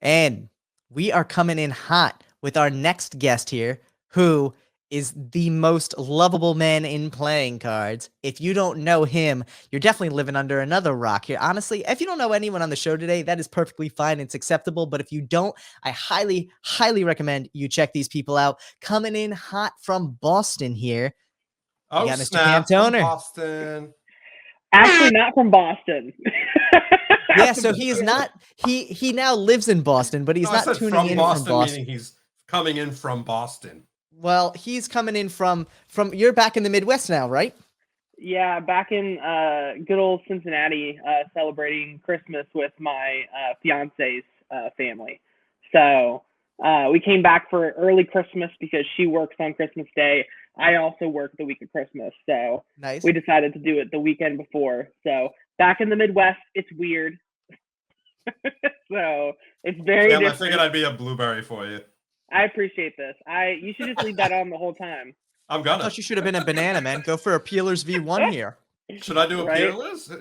And we are coming in hot with our next guest here, who is the most lovable man in playing cards. If you don't know him, you're definitely living under another rock here. Honestly, if you don't know anyone on the show today, that is perfectly fine. It's acceptable. But if you don't, I highly, highly recommend you check these people out. Coming in hot from Boston here. Oh, You got Mr. snap. Cam From Toner. Boston. Actually, not from Boston. Yeah, so he is not. He now lives in Boston, but he's No, I not said tuning from in Boston, from Boston. meaning he's coming in from Boston. Well, he's coming in from. You're back in the Midwest now, right? Yeah, back in good old Cincinnati, celebrating Christmas with my fiance's family. So we came back for early Christmas because she works on Christmas Day. I also work the week of Christmas, so Nice. we decided to do it the weekend before. So back in the Midwest, it's weird. So it's very Damn, different. I figured I'd be a blueberry for you. I appreciate this. You should just leave that on the whole time. I'm I gonna. thought you should have been a banana, man. Go for a Peelers V1 here. Should I do a Right? peerless?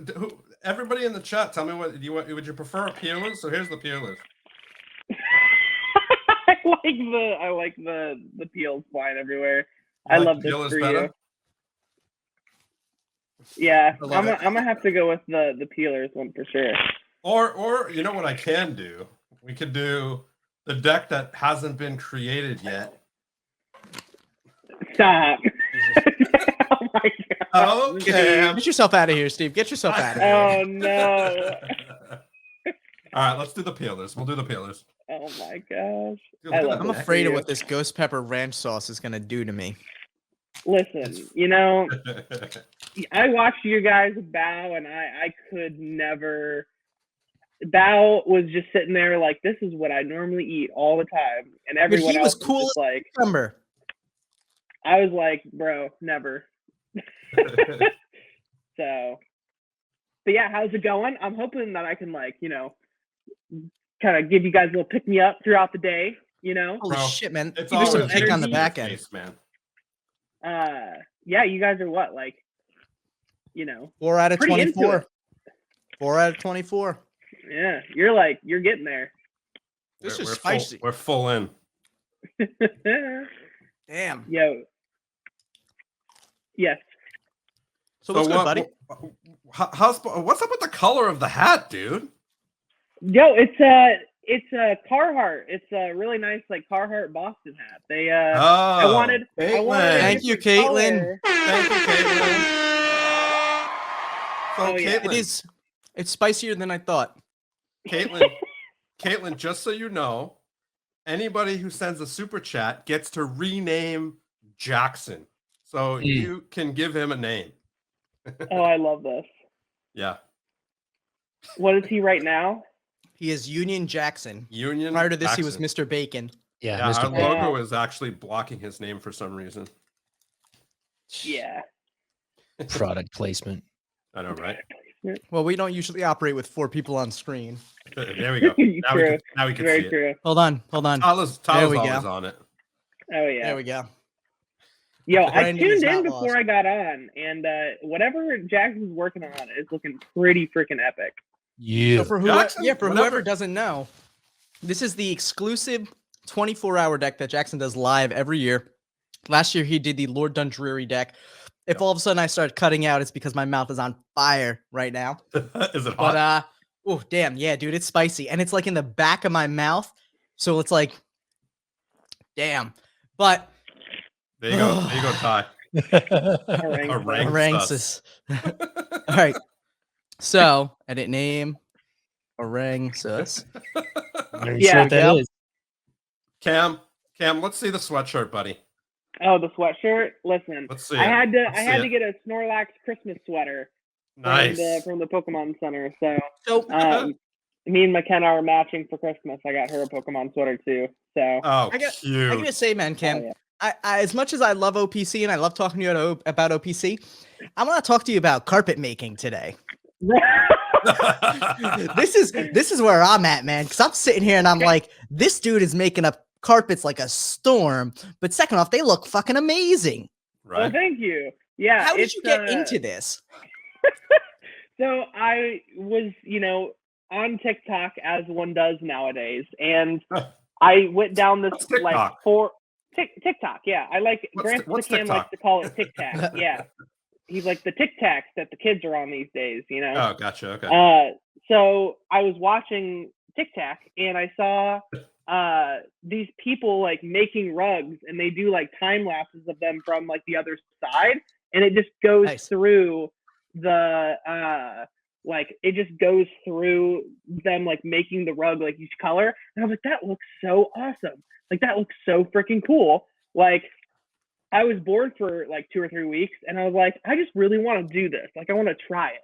Everybody in the chat, tell me what would you prefer a peerless? So here's the peerless. I like the peels flying everywhere. I like love the this peerless for better? you. Yeah, I love I'm gonna have to go with the peelers one for sure. Or you know what I can do? We could do the deck that hasn't been created yet. Stop. Oh my god. Okay. Get yourself out of here, Steve. Get yourself out of here. Oh no. All right, let's do the peelers. We'll do the peelers. Oh my gosh. Dude, I look at love that I'm this afraid for of you. what this ghost pepper ranch sauce is gonna do to me. Listen, I watched you guys bow and I could never. Bao was just sitting there like, this is what I normally eat all the time, and everyone he else was cool just like, Remember, I was like, bro, never. So, but yeah, how's it going? I'm hoping that I can kind of give you guys a little pick me up throughout the day. holy Bro, shit, man. it's Give me some always kick on the energy. back end. Face, man. Yeah, you guys are what 4 out of pretty into 24. it. 4 out of 24. Yeah, you're getting there. This We're is full- spicy. we're full in. Damn. Yo. Yes. So what's good, buddy? What's up with the color of the hat, dude? Yo, it's a Carhartt. It's a really nice Carhartt Boston hat. They I wanted a Thank you, different Caitlin. color. Thank you, Caitlin. So, Oh, yeah. Caitlin, It's spicier than I thought. Caitlin, just so you know, anybody who sends a super chat gets to rename Jackson. So you can give him a name. Oh, I love this. Yeah. What is he right now? He is Union Jackson. Union. Prior to this, he Jackson. was Mr. Bacon. Yeah, Yeah, Mr. our Bacon. logo is actually blocking his name for some reason. Yeah. Product placement. I know, right? Well, we don't usually operate with 4 people on screen. There we go. True. Now we can Very see it. true. Hold on. Tyler's There we always go. on it. Oh yeah. There we go. Yo, I Branding is tuned in not before lost. I got on, and whatever Jackson's working on is looking pretty freaking epic. Yeah. So for whoever, Jackson, whoever whatever. doesn't know, this is the exclusive 24-hour deck that Jackson does live every year. Last year he did the Lord Dundreary deck. If all of a sudden I start cutting out, it's because my mouth is on fire right now. Is it hot? But oh damn, yeah, dude, it's spicy, and it's like in the back of my mouth, so it's like, damn. But There you go. There you go, Ty. Orang. Orangsus. All right. So edit name. Orangsus. Very Yeah. sure what that Yep. is. Cam, let's see the sweatshirt, buddy. Oh, the sweatshirt. Listen, Let's see I it. had to Let's I see had it. to get a Snorlax Christmas sweater Nice. from the Pokemon Center. So So me and McKenna are matching for Christmas. I got her a Pokemon sweater too. So Oh, I cute. gotta say, man, Cam, oh, yeah. I as much as I love OPC and I love talking to you about OPC, I want to talk to you about carpet making today. This is where I'm at, man. Because I'm sitting here and I'm like, this dude is making up carpets like a storm. But second off, they look fucking amazing. Oh, right? thank you. Yeah. How did it's, you get into this? So I was, on TikTok as one does nowadays, and I went down this What's TikTok? like TikTok. Yeah, I like Grant what's McCann likes TikTok? to call it Tic Tac. Yeah, he's like the Tic Tacs that the kids are on these days. You know. Oh, gotcha. Okay. So I was watching Tic Tac, and I saw these people like making rugs, and they do like time lapses of them from like the other side, and it just goes Nice. through the like it just goes through them like making the rug like each color, and I was like, that looks so awesome, like that looks so freaking cool. Like I was bored for like 2 or 3 weeks, and I was like, I just really want to do this, like I want to try it.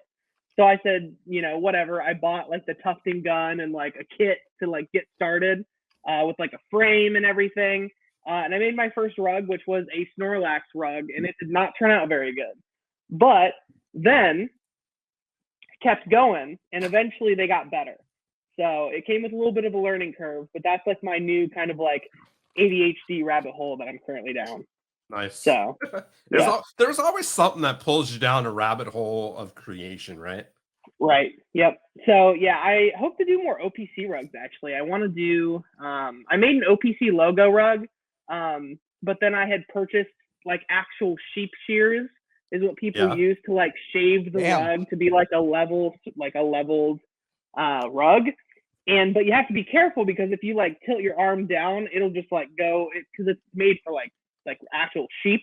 So I said, you know, whatever. I bought like the tufting gun and like a kit to like get started with like a frame and everything. And I made my first rug, which was a Snorlax rug, and it did not turn out very good. But then kept going, and eventually they got better. So it came with a little bit of a learning curve, but that's like my new kind of like ADHD rabbit hole that I'm currently down. Nice. So there's always something that pulls you down a rabbit hole of creation, right? Right. Yep. So yeah, I hope to do more OPC rugs. Actually, I want to do. I made an OPC logo rug, but then I had purchased like actual sheep shears, is what people use to like shave the rug to be like a leveled rug. But you have to be careful, because if you like tilt your arm down, it'll just like go, because it's made for like actual sheep.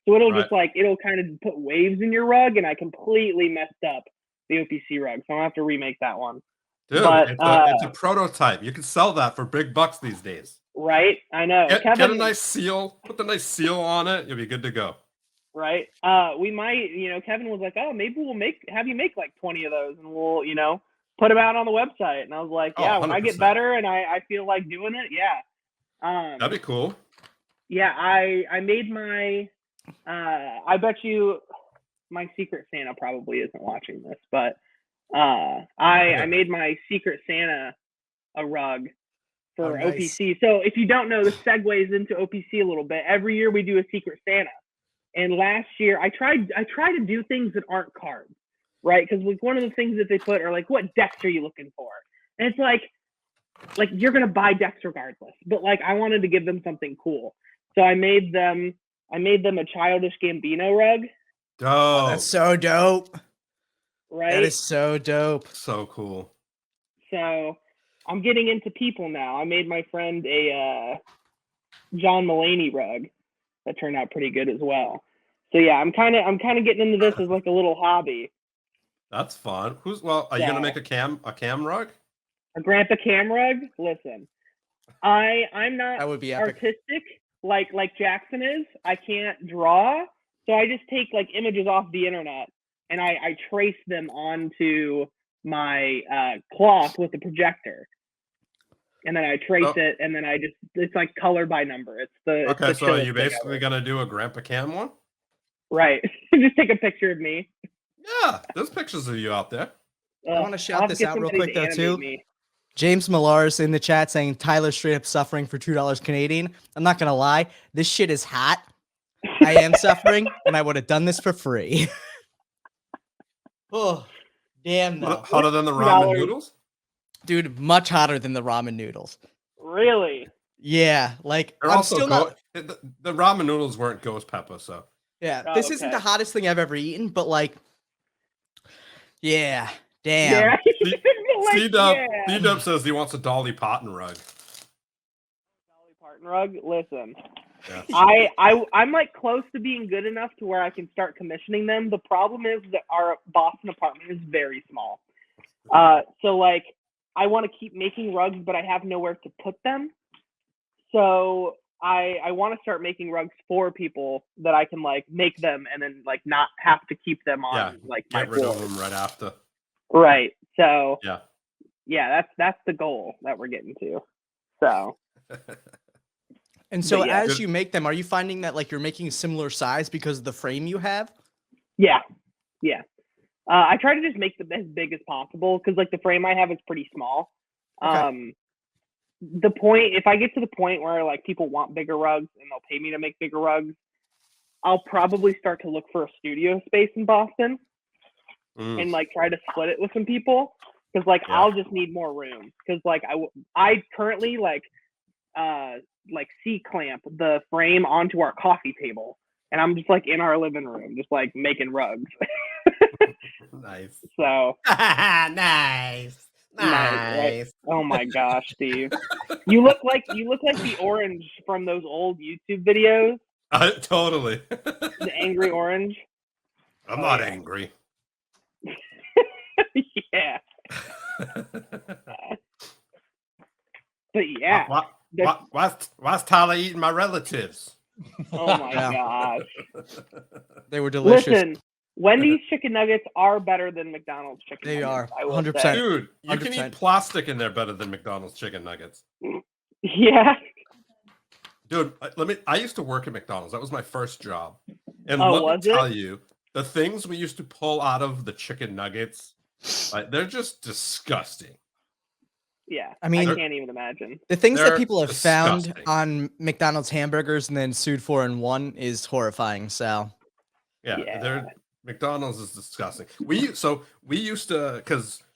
So it'll just like, it'll kind of put waves in your rug, and I completely messed up the OPC rug. So I'll have to remake that one. Dude, but, it's a prototype. You can sell that for big bucks these days. Right? I know. Get a nice seal, put the nice seal on it, you'll be good to go. Right. We might, you know, Kevin was like, oh, maybe we'll have you make like 20 of those, and we'll, you know, put them out on the website. And I was like, yeah, when I get better and I feel like doing it, yeah. That'd be cool. Yeah, I made my, I bet you my Secret Santa probably isn't watching this, but I made my Secret Santa a rug for OPC. So if you don't know, this segues into OPC a little bit. Every year we do a Secret Santa. And last year I try to do things that aren't cards, right? Because like one of the things that they put are like, what decks are you looking for? And it's like you're gonna buy decks regardless. But like I wanted to give them something cool. So I made them a Childish Gambino rug. Oh, that's so dope. Right? That is so dope. So cool. So I'm getting into people now. I made my friend a John Mulaney rug that turned out pretty good as well. So yeah, I'm kind of getting into this as like a little hobby. That's fun. Are you gonna make a cam rug? A Grandpa Cam rug? Listen, I'm not that would be epic. Artistic like Jackson is. I can't draw, so I just take like images off the internet and I trace them onto my cloth with the projector, and then I trace it, and then it's like color by number. So are you basically gonna do a Grandpa Cam one? Right. Just take a picture of me. Yeah, there's pictures of you out there. I want to shout this out real quick though too. Me. James Millar's in the chat saying Tyler straight up suffering for $2 Canadian. I'm not gonna lie, this shit is hot. I am suffering, and I would have done this for free. Oh, damn though. Hotter than the ramen noodles? Dude, much hotter than the ramen noodles. Really? Yeah, like They're I'm also still not. The ramen noodles weren't ghost pepper, so Yeah, this isn't the hottest thing I've ever eaten, but like, yeah, damn. Yeah. C-Dub says he wants a Dolly Parton rug. Dolly Parton rug? Listen. Yeah. I'm like close to being good enough to where I can start commissioning them. The problem is that our Boston apartment is very small. So like I want to keep making rugs, but I have nowhere to put them. So I want to start making rugs for people that I can like make them and then like not have to keep them on like my get rid floor. of them right after. Right. So yeah, that's the goal that we're getting to. So and so as you make them, are you finding that like you're making a similar size because of the frame you have? Yeah. I try to just make them as big as possible because like the frame I have is pretty small. Okay. If I get to the point where like people want bigger rugs and they'll pay me to make bigger rugs, I'll probably start to look for a studio space in Boston and like try to split it with some people. because like Yeah. I'll just need more room because like I currently like C-clamp the frame onto our coffee table, and I'm just like in our living room, just like making rugs. Nice. So Nice. right? Oh my gosh, Steve, you look like the orange from those old YouTube videos, Totally. the angry orange. I'm not yeah. angry. Yeah, but yeah. Why's Tyler eating my relatives? Oh my Yeah. gosh. They were delicious. Listen, Wendy's chicken nuggets are better than McDonald's chicken They nuggets. are, I will 100%. say. Dude, you can 100%. eat plastic in there better than McDonald's chicken nuggets. Yeah. Dude, I used to work at McDonald's. That was my first job. And Oh, let was me it? tell you, the things we used to pull out of the chicken nuggets, they're just disgusting. Yeah. I mean, I can't even imagine. The things that They're people have found disgusting. on McDonald's hamburgers and then sued for in one is horrifying. So Yeah. McDonald's is disgusting. We used to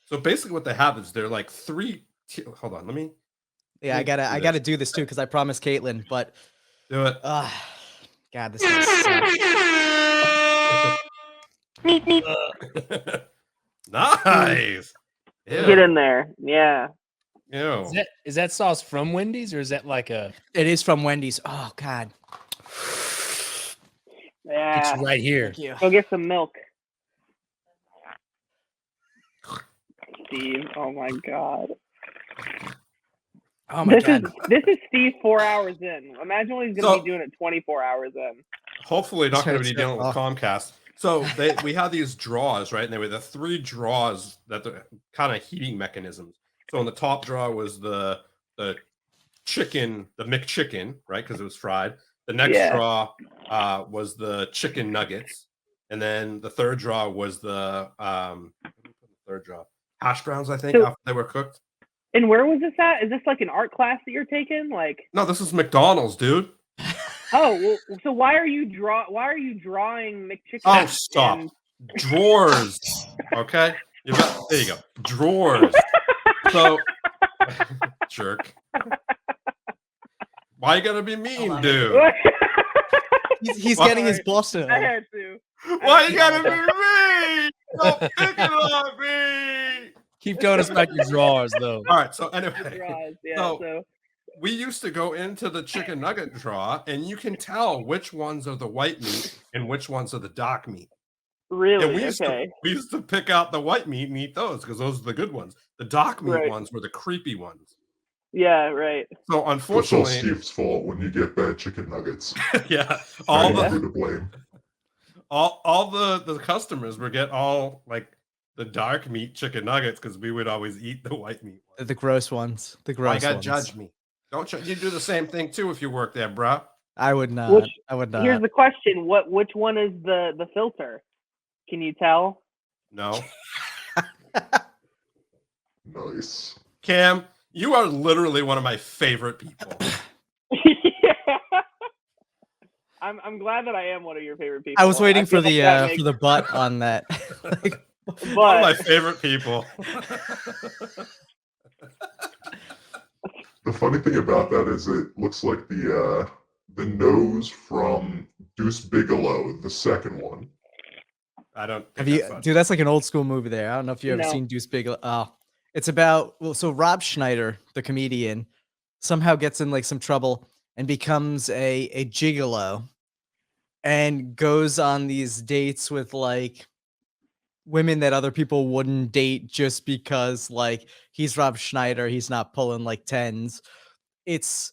so basically what they have is they're like hold on, let me yeah, I gotta do this too because I promised Caitlin. But do it. God, this is Nice. Ew. Get in there. Yeah. Ew. Is that sauce from Wendy's or is that like a? It is from Wendy's. Oh God. Yeah. It's right here. Thank you. Go get some milk. Steve. Oh my God. Oh my God. This is Steve 4 hours in. Imagine what he's gonna So- be doing at 24 hours in. Hopefully not going to be Sure. dealing with Comcast. So we have these drawers, right? And they were the 3 drawers that are kind of heating mechanisms. So in the top drawer was the chicken, the McChicken, right? Because it was fried. The next Yeah. drawer was the chicken nuggets, and then the third drawer was the third drawer hash browns. I think So- after they were cooked. And where was this at? Is this like an art class that you're taking? Like, No, this is McDonald's, dude. oh, well, so why are you drawing McChicken? Oh, stop. and- Drawers. Okay. There you go. Drawers. So jerk. Why you gotta be mean, dude? He's Why- getting his Boston. I had to. Why you gotta be mean? Don't pick it on me. Keep going us back your drawers though. All right. So anyway, Draws, yeah, So- so we used to go into the chicken nugget drawer, and you can tell which ones are the white meat and which ones are the dark meat. And really, we used, okay. we used to pick out the white meat and eat those because those are the good ones. The dark meat Right. ones were the creepy ones. Yeah, right. So It's all unfortunately, Steve's fault when you get bad chicken nuggets. yeah, All all the who to blame. all the customers would get all like the dark meat chicken nuggets because we would always eat the white meat ones. The gross ones. The Why gross you gotta ones. judge me? Don't you do the same thing too if you work there, bruh? I would not. Which- I would not. Here's the question: which one is the filter? Can you tell? No. Nice. Cam, you are literally one of my favorite people. Yeah. I'm glad that I am one of your favorite people. I was waiting for feel like that the makes- for the butt on that. Like, One of my but favorite people. The funny thing about that is it looks like the nose from Deuce Bigelow, the second one. I don't think have you, that's not- dude? That's like an old school movie. There. I don't know if you ever No. seen Deuce Bigelow. Oh, it's about so Rob Schneider, the comedian, somehow gets in like some trouble and becomes a gigolo, and goes on these dates with like women that other people wouldn't date just because like he's Rob Schneider, he's not pulling like tens. It's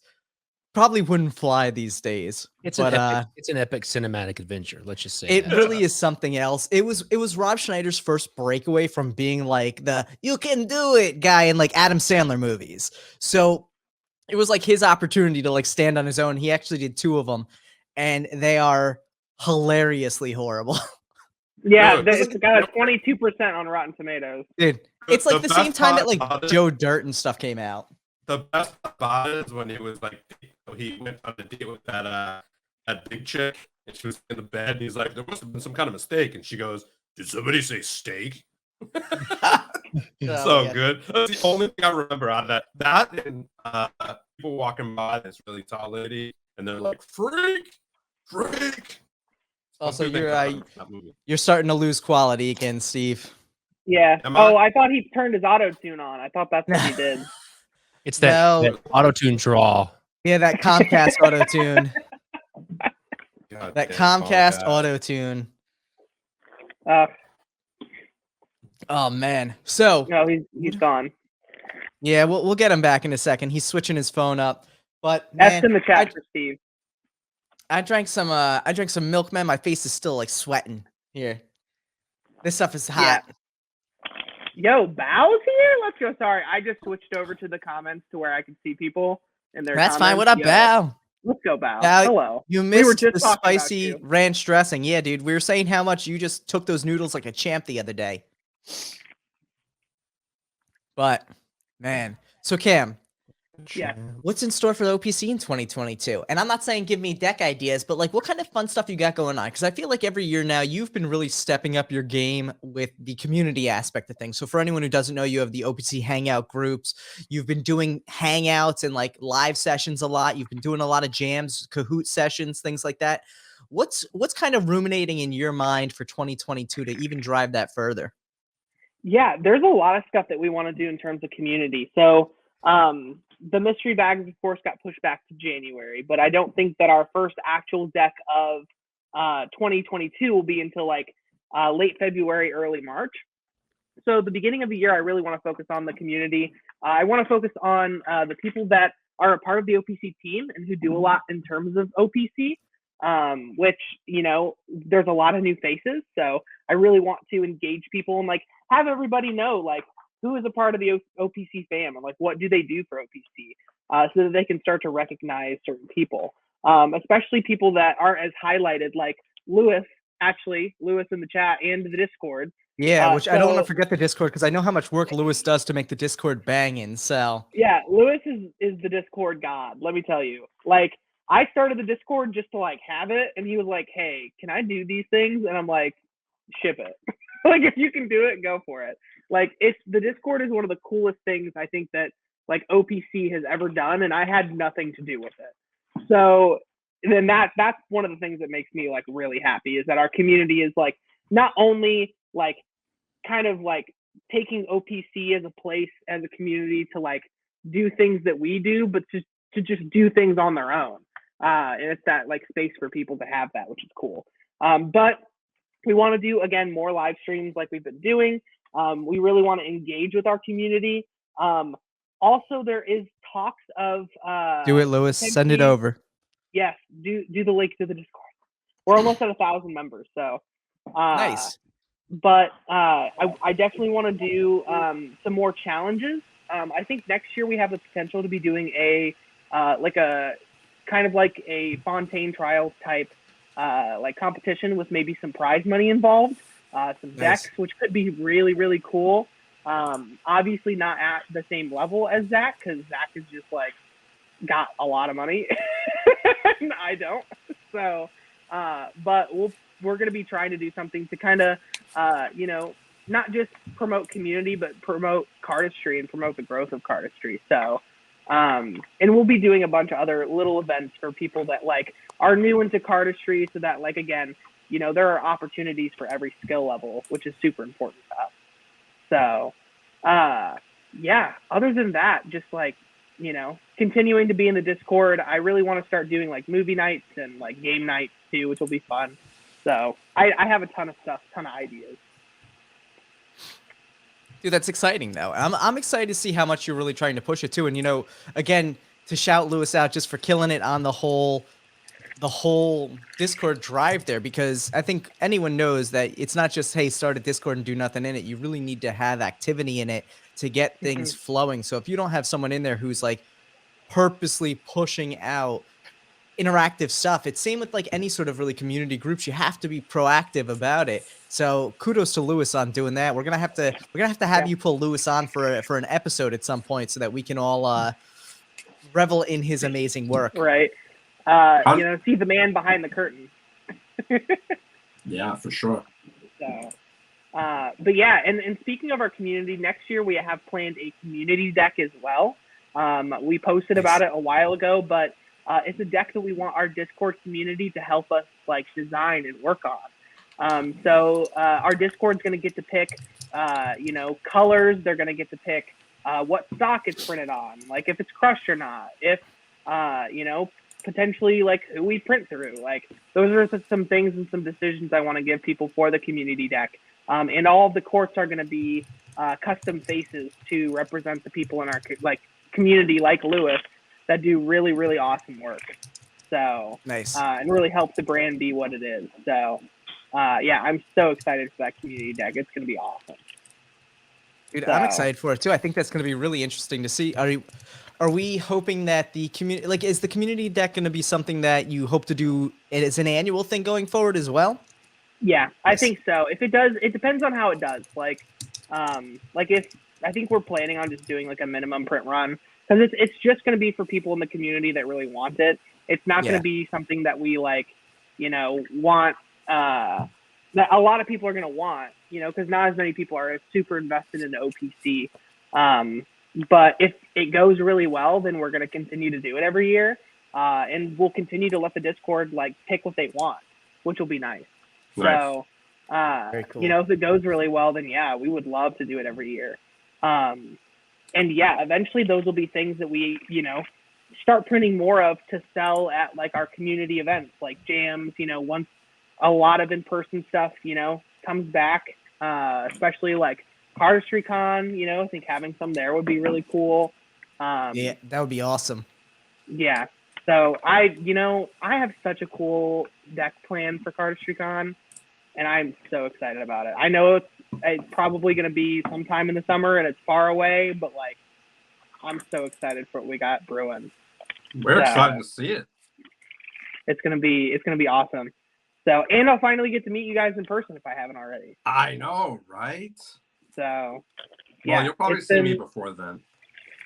probably wouldn't fly these days. It's but an epic cinematic adventure. Let's just say it that. really is something else. It was Rob Schneider's first breakaway from being like the "you can do it" guy in like Adam Sandler movies. So it was like his opportunity to like stand on his own. He actually did 2 of them, and they are hilariously horrible. yeah, Dude, it's got a 22% on Rotten Tomatoes. Dude, it's like the same best time that part like about it- Joe Dirt and stuff came out. The best part about it is when he was like, he went on a date with that big chick, and she was in the bed, and he's like, there must have been some kind of mistake, and she goes, "Did somebody say steak?" So yeah. good. That's the only thing I remember out of that. That and people walking by this really tall lady, and they're like, "Freak, freak." Also, Those two things I remember from that movie. you're starting to lose quality again, Steve. Yeah. Am I? Oh, I thought he turned his auto tune on. I thought that's what he did. It's that, No. that auto-tune draw. Yeah, that Comcast auto tune. God That damn Comcast auto tune. Uh, Oh man. So no, he's gone. yeah, we'll get him back in a second. He's switching his phone up. But That's man, in the chat for Steve. I drank some milk, man. My face is still like sweating here. This stuff is hot. Yo, Bow's here? Let's go. Sorry, I just switched over to the comments to where I can see people in their That's fine. comments. What up, Yo, Bow? Let's go, Bow. Bow, Hello. You were missed just the talking about spicy you. ranch dressing. Yeah, dude. We were saying how much you just took those noodles like a champ the other day. But man, so Cam, Yeah. what's in store for the OPC in 2022? And I'm not saying give me deck ideas, but like what kind of fun stuff you got going on? Because I feel like every year now you've been really stepping up your game with the community aspect of things. So for anyone who doesn't know, you have the OPC hangout groups. You've been doing hangouts and like live sessions a lot. You've been doing a lot of jams, Kahoot sessions, things like that. What's kind of ruminating in your mind for 2022 to even drive that further? Yeah, there's a lot of stuff that we want to do in terms of community. So the mystery bags, of course, got pushed back to January, but I don't think that our first actual deck of 2022 will be until like late February, early March. So the beginning of the year, I really want to focus on the community. I want to focus on the people that are a part of the OPC team and who do a lot in terms of OPC, which, you know, there's a lot of new faces. So I really want to engage people and like have everybody know like who is a part of the OPC fam and like what do they do for OPC, so that they can start to recognize certain people, especially people that aren't as highlighted, like Lewis in the chat and the Discord. Yeah, which I don't want to so- forget the Discord because I know how much work Lewis does to make the Discord banging. So Yeah, Lewis is the Discord god. Let me tell you. Like, I started the Discord just to like have it, and he was like, "Hey, can I do these things?" And I'm like, "Ship it. Like, if you can do it, go for it." Like, the Discord is one of the coolest things I think that like OPC has ever done, and I had nothing to do with it. So then that's one of the things that makes me like really happy is that our community is like not only like kind of like taking OPC as a place, as a community to like do things that we do, but to just do things on their own. And it's that like space for people to have that, which is cool. But we want to do, again, more live streams like we've been doing. We really want to engage with our community. Also, there is talks of do it, Lewis. Send it potentially- over. Yes, do the link to the Discord. We're almost at 1,000 members, so Nice. But I definitely want to do some more challenges. I think next year we have the potential to be doing a kind of like a Fontaine Trials type like competition with maybe some prize money involved, some decks, which could be really, really cool. Obviously not at the same level as Zach, because Zach is just like got a lot of money and I don't. So but we're going to be trying to do something to kind of you know, not just promote community, but promote cardistry and promote the growth of cardistry. So and we'll be doing a bunch of other little events for people that like are new into cardistry, so that like, again, you know, there are opportunities for every skill level, which is super important to us. So yeah, other than that, just like, you know, continuing to be in the Discord. I really want to start doing like movie nights and like game nights too, which will be fun. So I have a ton of stuff, ton of ideas. Dude, that's exciting though. I'm excited to see how much you're really trying to push it too. And you know, again, to shout Lewis out just for killing it on the whole Discord drive there, because I think anyone knows that it's not just, hey, start a Discord and do nothing in it. You really need to have activity in it to get things flowing. So if you don't have someone in there who's like purposely pushing out interactive stuff, it's same with like any sort of really community groups. You have to be proactive about it. So kudos to Lewis on doing that. We're gonna have to have you pull Lewis on for an episode at some point so that we can all revel in his amazing work. Right. You know, see the man behind the curtain. Yeah, for sure. So But yeah, and speaking of our community, next year we have planned a community deck as well. We posted about it a while ago, but it's a deck that we want our Discord community to help us like design and work on. So our Discord's going to get to pick, colors. They're going to get to pick what stock it's printed on, like if it's crushed or not, if potentially like who we print through. Like those are some things and some decisions I want to give people for the community deck. And all of the courts are going to be custom faces to represent the people in our community, like Lewis, that do really, really awesome work. So Nice. And really help the brand be what it is. So I'm so excited for that community deck. It's going to be awesome. Dude, I'm excited for it too. I think that's going to be really interesting to see. Are we hoping that the community, like, is the community deck going to be something that you hope to do as an annual thing going forward as well? Yeah, I think so. If it does, it depends on how it does. Like if I think we're planning on just doing like a minimum print run, because it's just going to be for people in the community that really want it. It's not going to be something that we want. That a lot of people are going to want, because not as many people are super invested in OPC. But if it goes really well, then we're going to continue to do it every year, and we'll continue to let the Discord pick what they want, which will be nice. So, Very cool. if it goes really well, then yeah, we would love to do it every year. And yeah, eventually those will be things that we, start printing more of to sell at like our community events, like jams, once a lot of in-person stuff, comes back, especially like Cardistry Con, I think having some there would be really cool. Yeah, that would be awesome. Yeah. So I have such a cool deck plan for Cardistry Con, and I'm so excited about it. I know it's probably going to be sometime in the summer and it's far away, but I'm so excited for what we got brewing. We're excited to see it. It's gonna be awesome. So, and I'll finally get to meet you guys in person if I haven't already. I know, right? So, well, you'll probably see me before then.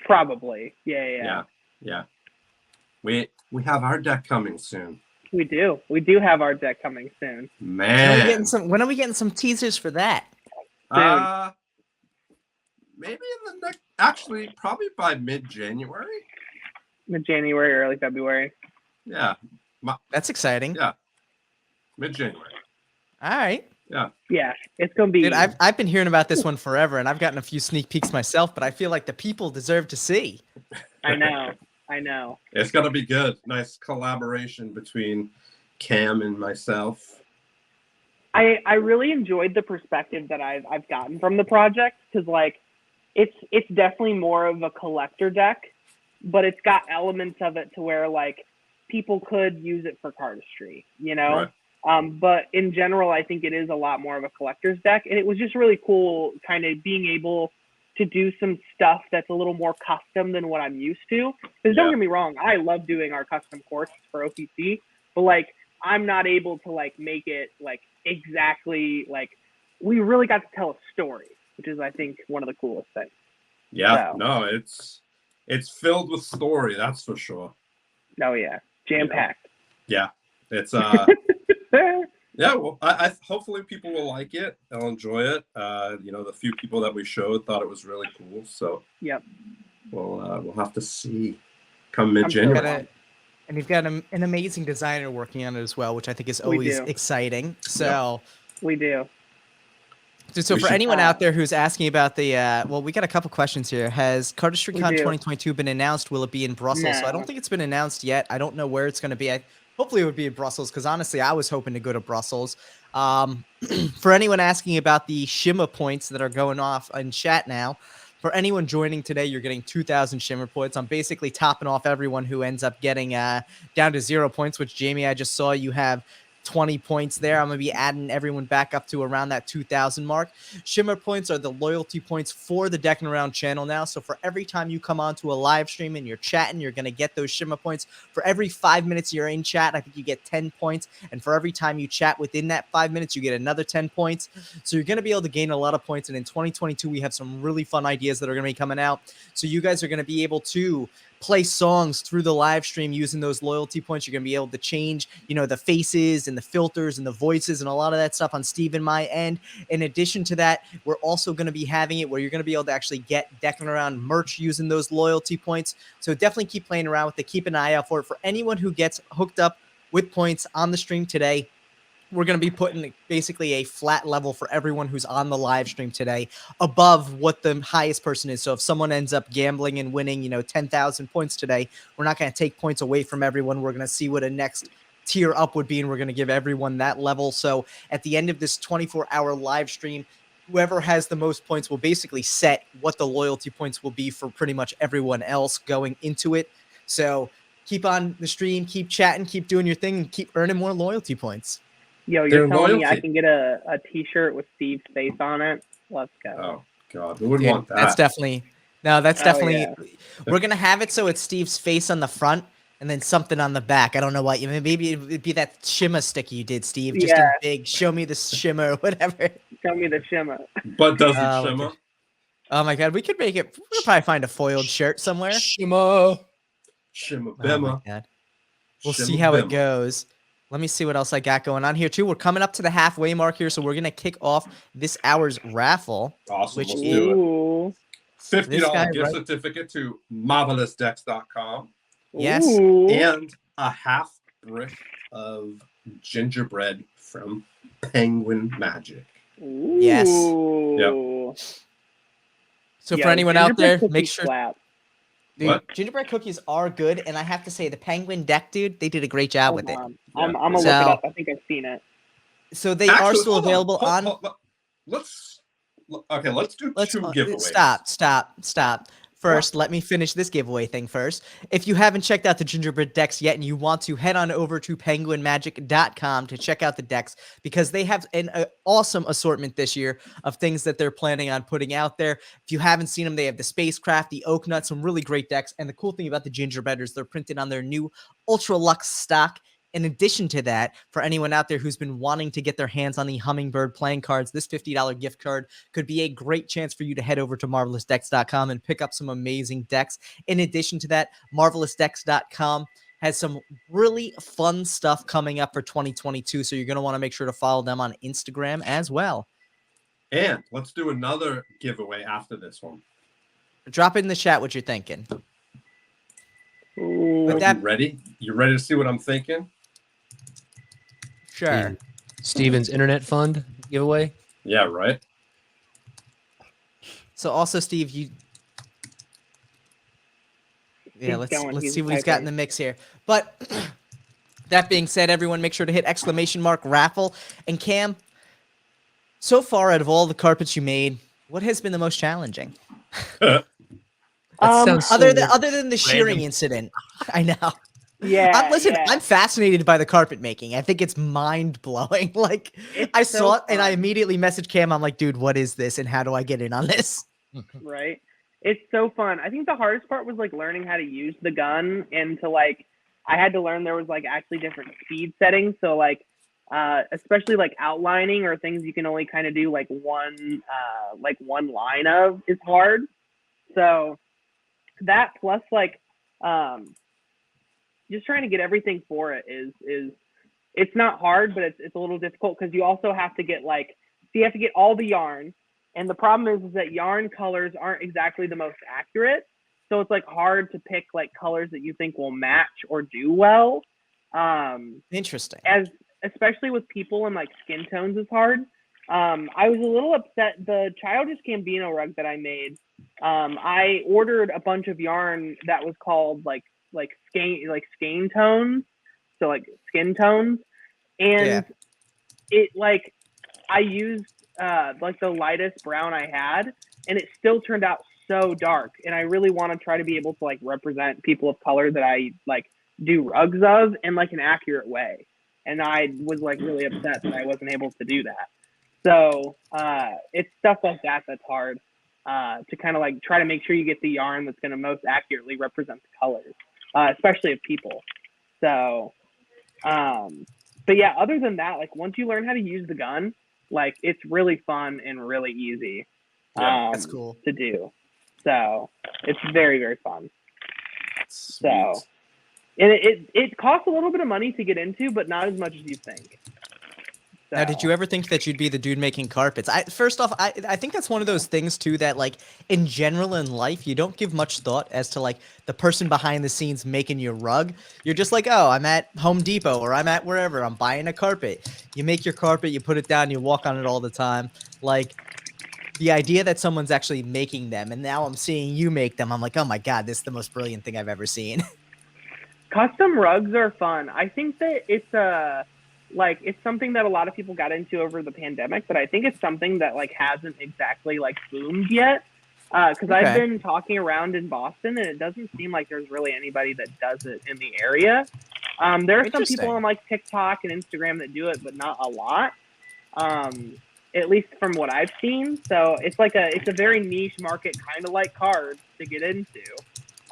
Probably, yeah. We have our deck coming soon. We do have our deck coming soon. Man, when are we getting some teasers for that? Maybe in the next. Actually, probably by mid-January. Mid-January, early February. Yeah, that's exciting. Yeah, mid-January. All right. Yeah, it's gonna be. Dude, I've been hearing about this one forever, and I've gotten a few sneak peeks myself, but I feel like the people deserve to see. I know. It's gonna be good. Nice collaboration between Cam and myself. I really enjoyed the perspective that I've gotten from the project, because it's definitely more of a collector deck, but it's got elements of it to where people could use it for cardistry, Right. But in general, I think it is a lot more of a collector's deck, and it was just really cool kind of being able to do some stuff that's a little more custom than what I'm used to. Because don't get me wrong, I love doing our custom courses for OPC, but I'm not able to make it exactly we really got to tell a story, which is I think one of the coolest things. Yeah, no, it's filled with story, that's for sure. Oh yeah, jam packed. Yeah, it's yeah. Well, I hopefully people will like it. They'll enjoy it. The few people that we showed thought it was really cool. So yep, we'll have to see come mid-January. And you've got an amazing designer working on it as well, which I think is always exciting. So we do. So for anyone out there who's asking about the, we got a couple questions here. Has Cardistry Con 2022 been announced? Will it be in Brussels? No. So I don't think it's been announced yet. I don't know where it's going to be. Hopefully it would be in Brussels, because honestly, I was hoping to go to Brussels. For anyone asking about the Shimmer points that are going off in chat now, for anyone joining today, you're getting 2,000 Shimmer points. I'm basically topping off everyone who ends up getting down to 0 points, which Jamie, I just saw you have 20 points there. I'm going to be adding everyone back up to around that 2,000 mark. Shimmer points are the loyalty points for the Deckin Around channel now. So for every time you come onto a live stream and you're chatting, you're going to get those Shimmer points. For every 5 minutes you're in chat, I think you get 10 points. And for every time you chat within that 5 minutes, you get another 10 points. So you're going to be able to gain a lot of points. And in 2022, we have some really fun ideas that are going to be coming out. So you guys are going to be able to play songs through the live stream using those loyalty points. You're going to be able to change, the faces and the filters and the voices and a lot of that stuff on Steve and my end. In addition to that, we're also going to be having it where you're going to be able to actually get Deckin Around merch using those loyalty points. So definitely keep playing around with it. Keep an eye out for it. For anyone who gets hooked up with points on the stream today, we're going to be putting basically a flat level for everyone who's on the live stream today above what the highest person is. So if someone ends up gambling and winning, 10,000 points today, we're not going to take points away from everyone. We're going to see what a next tier up would be, and we're going to give everyone that level. So at the end of this 24-hour live stream, whoever has the most points will basically set what the loyalty points will be for pretty much everyone else going into it. So keep on the stream, keep chatting, keep doing your thing, and keep earning more loyalty points. Yo, you're telling me I can get a T-shirt with Steve's face on it? Let's go. Oh God, who would want that? That's definitely we're gonna have it so it's Steve's face on the front and then something on the back. I don't know what maybe it'd be that shimmer stick you did, Steve. Just in big, show me the shimmer or whatever. Show me the shimmer. But does it shimmer? Oh my God, we could make it. We'll probably find a foiled shirt somewhere. Shimmer Oh bimmer. my God. We'll see how it goes. Let me see what else I got going on here too. We're coming up to the halfway mark here, so we're gonna kick off this hour's raffle. Awesome, which let's is do it. $50 gift right? certificate to marvelousdecks.com. Yes. Ooh. And a half brick of gingerbread from Penguin Magic. Ooh. Yes. Yep. So for anyone out there, make sure. Slap. Dude, What? gingerbread cookies are good, and I have to say, the Penguin deck, dude, they did a great job with it. I'm gonna look it up. I think I've seen it. So they are still hold available on. on. Let's do two giveaways. Stop. First, let me finish this giveaway thing first. If you haven't checked out the gingerbread decks yet and you want to, head on over to penguinmagic.com to check out the decks, because they have an awesome assortment this year of things that they're planning on putting out there. If you haven't seen them, they have the Spacecraft, the Oak Nut, some really great decks. And the cool thing about the gingerbread is they're printed on their new Ultra Luxe stock. In addition to that, for anyone out there who's been wanting to get their hands on the Hummingbird playing cards, this $50 gift card could be a great chance for you to head over to marvelousdecks.com and pick up some amazing decks. In addition to that, marvelousdecks.com has some really fun stuff coming up for 2022, so you're going to want to make sure to follow them on Instagram as well. And let's do another giveaway after this one. Drop it in the chat what you're thinking. Ooh. You ready? You ready to see what I'm thinking? Sure. Steven's Internet Fund giveaway. Yeah, right. So also, Steve, let's see what he's got in the mix here. But that being said, everyone, make sure to hit !raffle. And Cam, so far out of all the carpets you made, what has been the most challenging? Other than the shearing incident. I know. Yeah. I'm fascinated by the carpet making. I think it's mind blowing. Like, I saw it and I immediately messaged Cam. I'm like, dude, what is this? And how do I get in on this? Right. It's so fun. I think the hardest part was like learning how to use the gun, and to I had to learn there was actually different speed settings. So especially outlining or things you can only kind of do one line of is hard. So that plus just trying to get everything for it is it's not hard, but it's a little difficult because you also have to get you have to get all the yarn, and the problem is that yarn colors aren't exactly the most accurate, so it's hard to pick colors that you think will match or do well. Interesting. Especially with people and skin tones is hard. I was a little upset. The Childish Gambino rug that I made, I ordered a bunch of yarn that was called skein tones, so skin tones, and it I used the lightest brown I had, and it still turned out so dark. And I really want to try to be able to represent people of color that I do rugs of in an accurate way. And I was really upset that I wasn't able to do that. So it's stuff like that that's hard to kind of try to make sure you get the yarn that's going to most accurately represent the colors, especially of people. So, but yeah, other than that, once you learn how to use the gun, it's really fun and really easy. That's cool to do. So it's very, very fun. So, and it costs a little bit of money to get into, but not as much as you think. Now, did you ever think that you'd be the dude making carpets? First off, I think that's one of those things too that, like, in general in life, you don't give much thought as to, like, the person behind the scenes making your rug. You're just like, oh, I'm at Home Depot or I'm at wherever, I'm buying a carpet. You make your carpet, you put it down, you walk on it all the time. Like, the idea that someone's actually making them, and now I'm seeing you make them, I'm like, oh my God, this is the most brilliant thing I've ever seen. Custom rugs are fun. I think that it's something that a lot of people got into over the pandemic, but I think it's something that like hasn't exactly like boomed yet. Because I've been talking around in Boston, and it doesn't seem like there's really anybody that does it in the area. There are some people on like TikTok and Instagram that do it, but not a lot. At least from what I've seen. So it's a very niche market, kind of like cards to get into.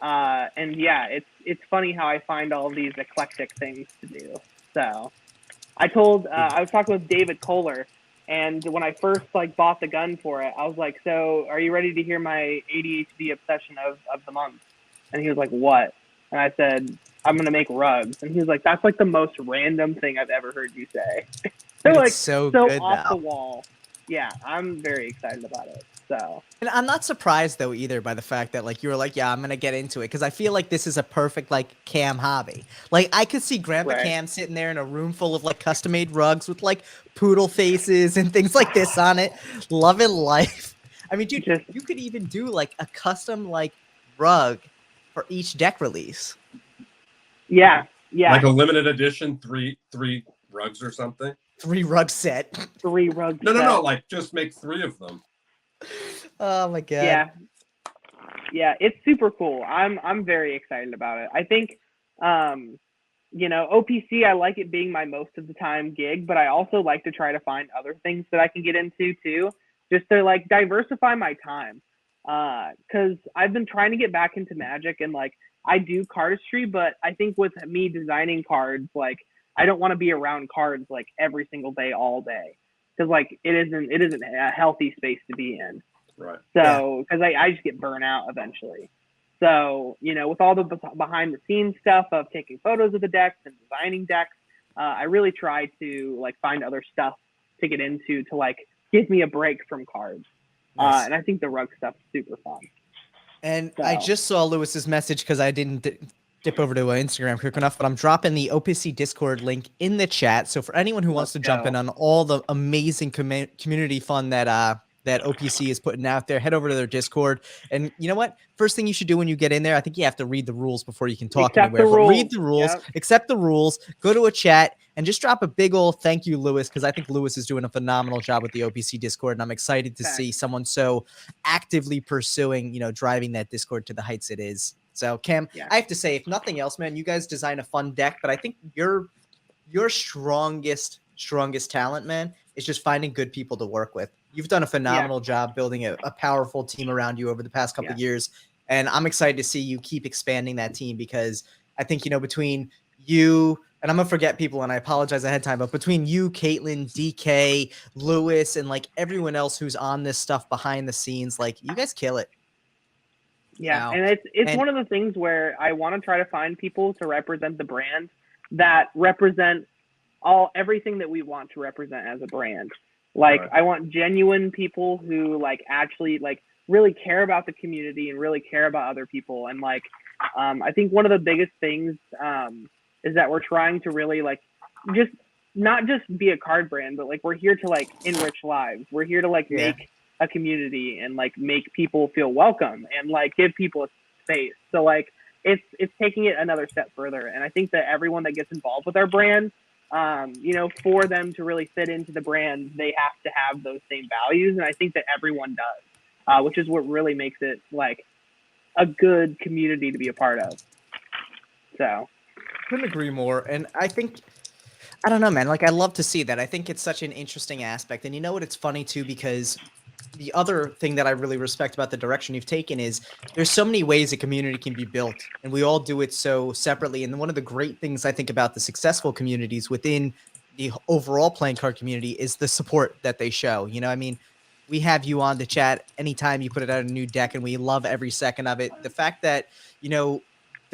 And yeah, it's funny how I find all of these eclectic things to do. So I was talking with David Kohler, and when I first like bought the gun for it, I was like, so are you ready to hear my ADHD obsession of the month? And he was like, what? And I said, I'm going to make rugs. And he was like, that's like the most random thing I've ever heard you say. They're like so good off now. the wall. Yeah, I'm very excited about it. So, and I'm not surprised though either by the fact that like you were like, yeah, I'm gonna get into it, because I feel like this is a perfect like Cam hobby. Like I could see Grandpa Cam sitting there in a room full of like custom made rugs with like poodle faces and things like this on it, loving life. I mean, dude, you could even do like a custom like rug for each deck release. Yeah. Like a limited edition, three rugs or something. 3 rug set. 3 rugs. No. Like just make 3 of them. Oh my God. Yeah, it's super cool. I'm very excited about it. I think, OPC, I like it being my most of the time gig, but I also like to try to find other things that I can get into too, just to like diversify my time. Because I've been trying to get back into Magic, and like I do cardistry, but I think with me designing cards, like I don't want to be around cards like every single day, all day, because like it isn't a healthy space to be in. Right. So because I just get burnt out eventually. So with all the behind the scenes stuff of taking photos of the decks and designing decks, I really try to like find other stuff to get into to like give me a break from cards. Nice. And I think the rug stuff is super fun. And I just saw Lewis's message because I didn't dip over to Instagram quick enough, but I'm dropping the OPC Discord link in the chat. So for anyone who wants to jump in on all the amazing community fun that OPC is putting out there, head over to their Discord. And you know what? First thing you should do when you get in there, I think you have to read the rules before you can talk anywhere. But read the rules, accept the rules, go to a chat, and just drop a big old thank you, Lewis, because I think Lewis is doing a phenomenal job with the OPC Discord, and I'm excited to see someone so actively pursuing, driving that Discord to the heights it is. So, Cam, I have to say, if nothing else, man, you guys design a fun deck, but I think your strongest talent, man, is just finding good people to work with. You've done a phenomenal job building a powerful team around you over the past couple of years, and I'm excited to see you keep expanding that team, because I think, between you, and I'm going to forget people, and I apologize ahead of time, but between you, Caitlin, DK, Lewis, and like everyone else who's on this stuff behind the scenes, like you guys kill it. Yeah, and it's one of the things where I want to try to find people to represent the brand that represent everything that we want to represent as a brand. Like I want genuine people who like actually like really care about the community and really care about other people. And like I think one of the biggest things is that we're trying to really like just not just be a card brand, but like we're here to like enrich lives. We're here to like make a community and like make people feel welcome and like give people a space. So like it's taking it another step further. And I think that everyone that gets involved with our brand, for them to really fit into the brand, they have to have those same values. And I think that everyone does, which is what really makes it like a good community to be a part of. So couldn't agree more. And I think, I don't know, man, like I love to see that. I think it's such an interesting aspect. And you know what? It's funny too, because the other thing that I really respect about the direction you've taken is there's so many ways a community can be built, and we all do it so separately. And one of the great things I think about the successful communities within the overall playing card community is the support that they show. I mean, we have you on the chat anytime you put it out a new deck, and we love every second of it. The fact that,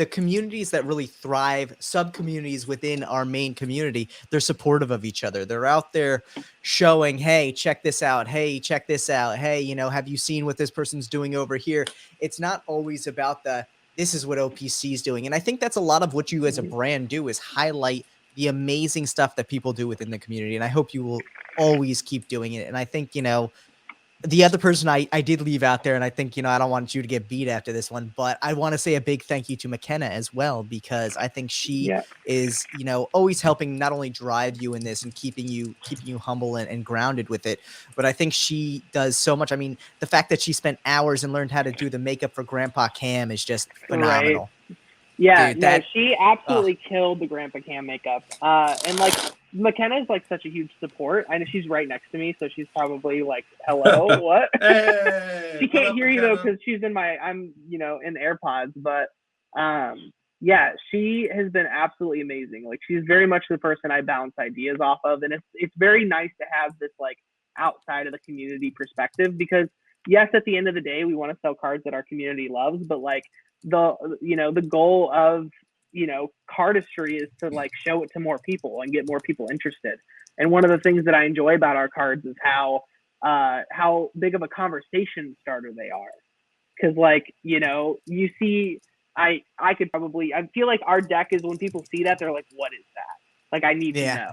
the communities that really thrive, sub-communities within our main community, they're supportive of each other. They're out there showing, hey, check this out. Hey, check this out. Hey, have you seen what this person's doing over here? It's not always about this is what OPC is doing. And I think that's a lot of what you as a brand do, is highlight the amazing stuff that people do within the community. And I hope you will always keep doing it. And I think, the other person I did leave out there, and I think, I don't want you to get beat after this one, but I want to say a big thank you to McKenna as well, because I think she is, always helping not only drive you in this and keeping you humble and grounded with it, but I think she does so much. I mean, the fact that she spent hours and learned how to do the makeup for Grandpa Cam is just phenomenal. Right. Yeah, dude, she absolutely killed the Grandpa Cam makeup. And like, McKenna is like such a huge support. I know she's right next to me, so she's probably like, "Hello, what?" Hey, she can't hear you though because she's in I'm in the AirPods. But yeah, she has been absolutely amazing. Like, she's very much the person I bounce ideas off of, and it's very nice to have this like outside of the community perspective, because yes, at the end of the day, we want to sell cards that our community loves, but like the goal of cardistry is to like show it to more people and get more people interested. And one of the things that I enjoy about our cards is how big of a conversation starter they are. Because like, you see, I feel like our deck is, when people see that, they're like, what is that? Like, I need to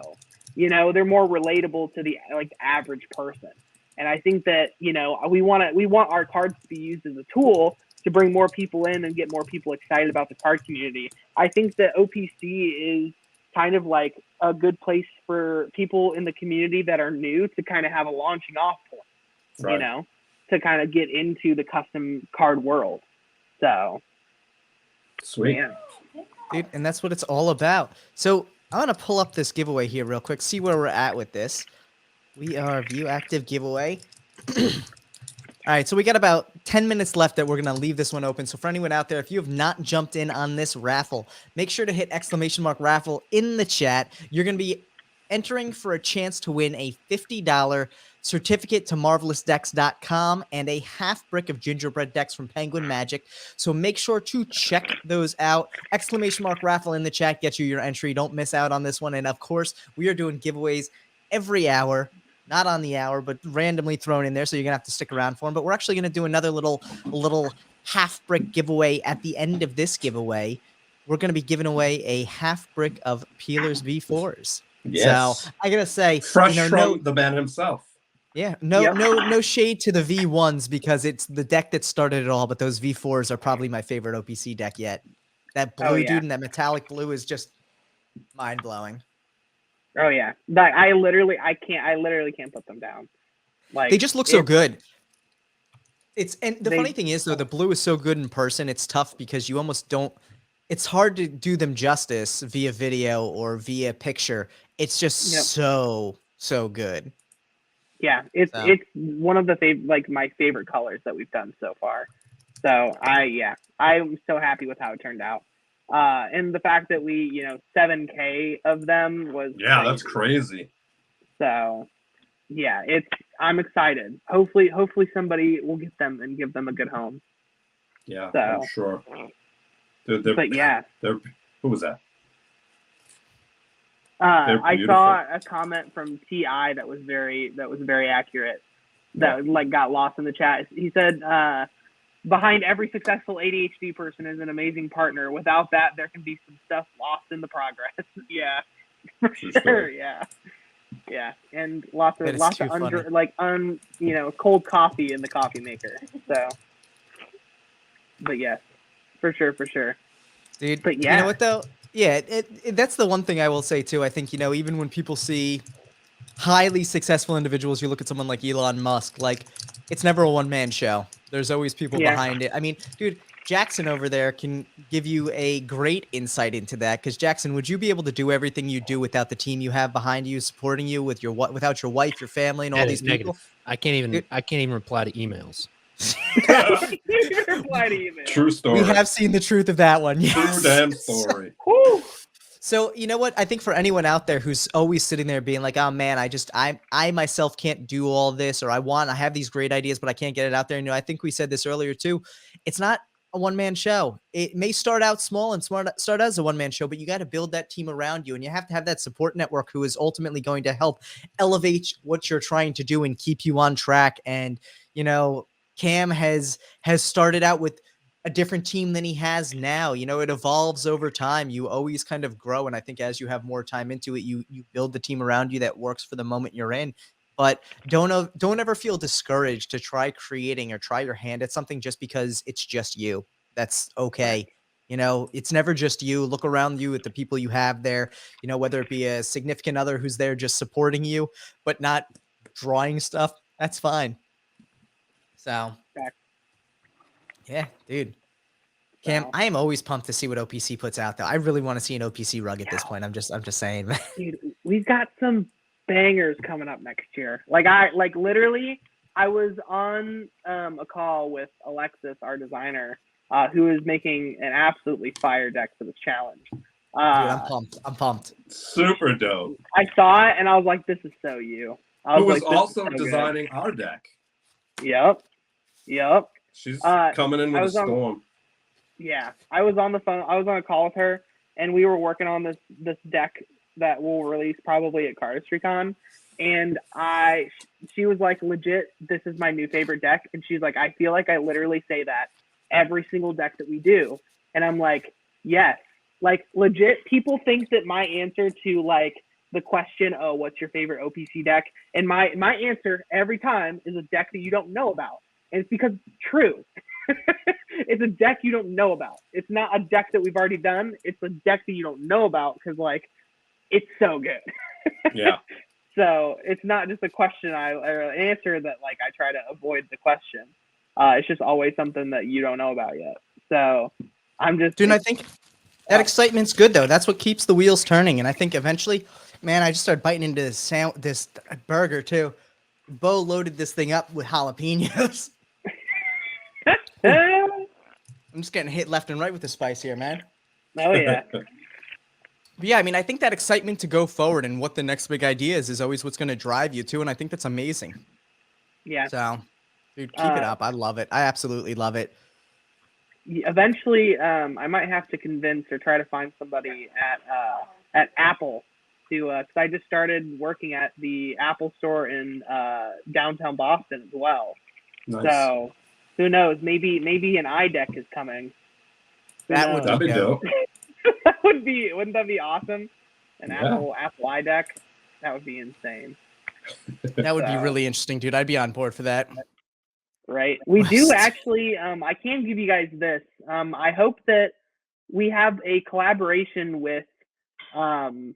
know. They're more relatable to the like average person. And I think that, we want our cards to be used as a tool to bring more people in and get more people excited about the card community. I think that OPC is kind of like a good place for people in the community that are new to kind of have a launching off point, right, to kind of get into the custom card world. So sweet. Man. Dude, and that's what it's all about. So I'm going to pull up this giveaway here real quick, see where we're at with this. We are view active giveaway. All right, so we got about 10 minutes left that we're going to leave this one open. So for anyone out there, if you have not jumped in on this raffle, make sure to hit !raffle in the chat. You're going to be entering for a chance to win a $50 certificate to marvelousdecks.com and a half brick of gingerbread decks from Penguin Magic. So make sure to check those out. !raffle in the chat gets you your entry. Don't miss out on this one. And of course, we are doing giveaways every hour. Not on the hour, but randomly thrown in there, so you're gonna have to stick around for them. But we're actually gonna do another little half brick giveaway at the end of this giveaway. We're gonna be giving away a half brick of Peelers V4s. Yes. So I gotta say, fresh from the man himself. Yeah, no shade to the V1s, because it's the deck that started it all. But those V4s are probably my favorite OPC deck yet. That blue dude and that metallic blue is just mind blowing. Oh yeah, like I literally can't put them down. Like, they just look so good. Funny thing is though, the blue is so good in person. It's tough because you almost don't. It's hard to do them justice via video or via picture. It's just so good. Yeah, it's one of the my favorite colors that we've done so far. So I'm so happy with how it turned out. And the fact that we, 7K of them was crazy. That's crazy. So, yeah, I'm excited. Hopefully somebody will get them and give them a good home. Yeah, so, I'm sure. Who was that? I saw a comment from TI that was very accurate. That got lost in the chat. He said, behind every successful ADHD person is an amazing partner. Without that, there can be some stuff lost in the progress. Yeah, for sure. Yeah, and lots of cold coffee in the coffee maker. So, but yes, for sure, dude. But yeah, you know what though? Yeah, that's the one thing I will say too. I think even when people see highly successful individuals, you look at someone like Elon Musk, like it's never a one-man show. There's always people behind it. I mean, dude, Jackson over there can give you a great insight into that. Because Jackson, would you be able to do everything you do without the team you have behind you, supporting you without your wife, your family, and all these people? I can't even reply to emails. True story. We have seen the truth of that one. Yes. True damn story. So you know what? I think for anyone out there who's always sitting there being like, "Oh man, I myself can't do all this," or I have these great ideas, but I can't get it out there. I think we said this earlier too. It's not a one-man show. It may start out small and start as a one-man show, but you got to build that team around you, and you have to have that support network who is ultimately going to help elevate what you're trying to do and keep you on track. And Cam has started out with a different team than he has now. It evolves over time. You always kind of grow, and I think as you have more time into it, you build the team around you that works for the moment you're in. But don't ever feel discouraged to try creating or try your hand at something just because it's just you. That's okay. It's never just you. Look around you at the people you have there, whether it be a significant other who's there just supporting you, but not drawing stuff. That's fine. So, yeah, dude. Cam, I am always pumped to see what OPC puts out, though. I really want to see an OPC rug at this point. I'm just saying. Dude, we've got some bangers coming up next year. Literally, I was on a call with Alexis, our designer, who is making an absolutely fire deck for this challenge. Dude, I'm pumped. Super dope. I saw it and I was like, "This is so you." Who was also designing our deck. Yep. She's coming in with a storm. Yeah, I was on the phone. I was on a call with her, and we were working on this deck that we'll release probably at CardistryCon. And she was like, legit, this is my new favorite deck. And she's like, I feel like I literally say that every single deck that we do. And I'm like, yes, like legit. People think that my answer to like the question, oh, what's your favorite OPC deck? And my answer every time is a deck that you don't know about. And it's because it's true. It's a deck you don't know about. It's not a deck that we've already done. It's a deck that you don't know about because like it's so good. Yeah. So it's not just a question or an answer that like I try to avoid the question. It's just always something that you don't know about yet. So I'm just dude. I think that excitement's good though. That's what keeps the wheels turning. And I think eventually, man, I just started biting into this burger too. Bo loaded this thing up with jalapenos. I'm just getting hit left and right with the spice here, man. Oh yeah. But yeah, I mean, I think that excitement to go forward and what the next big idea is always what's going to drive you too, and I think that's amazing. Yeah. So, dude, keep it up. I love it. I absolutely love it. Eventually, I might have to convince or try to find somebody at Apple to, because I just started working at the Apple store in downtown Boston as well. Nice. So who knows? Maybe an iDeck is coming. That'd be dope. Wouldn't that be awesome? Apple iDeck, that would be insane. That would be really interesting, dude. I'd be on board for that. Right. We do actually. I can give you guys this. I hope that we have a collaboration with with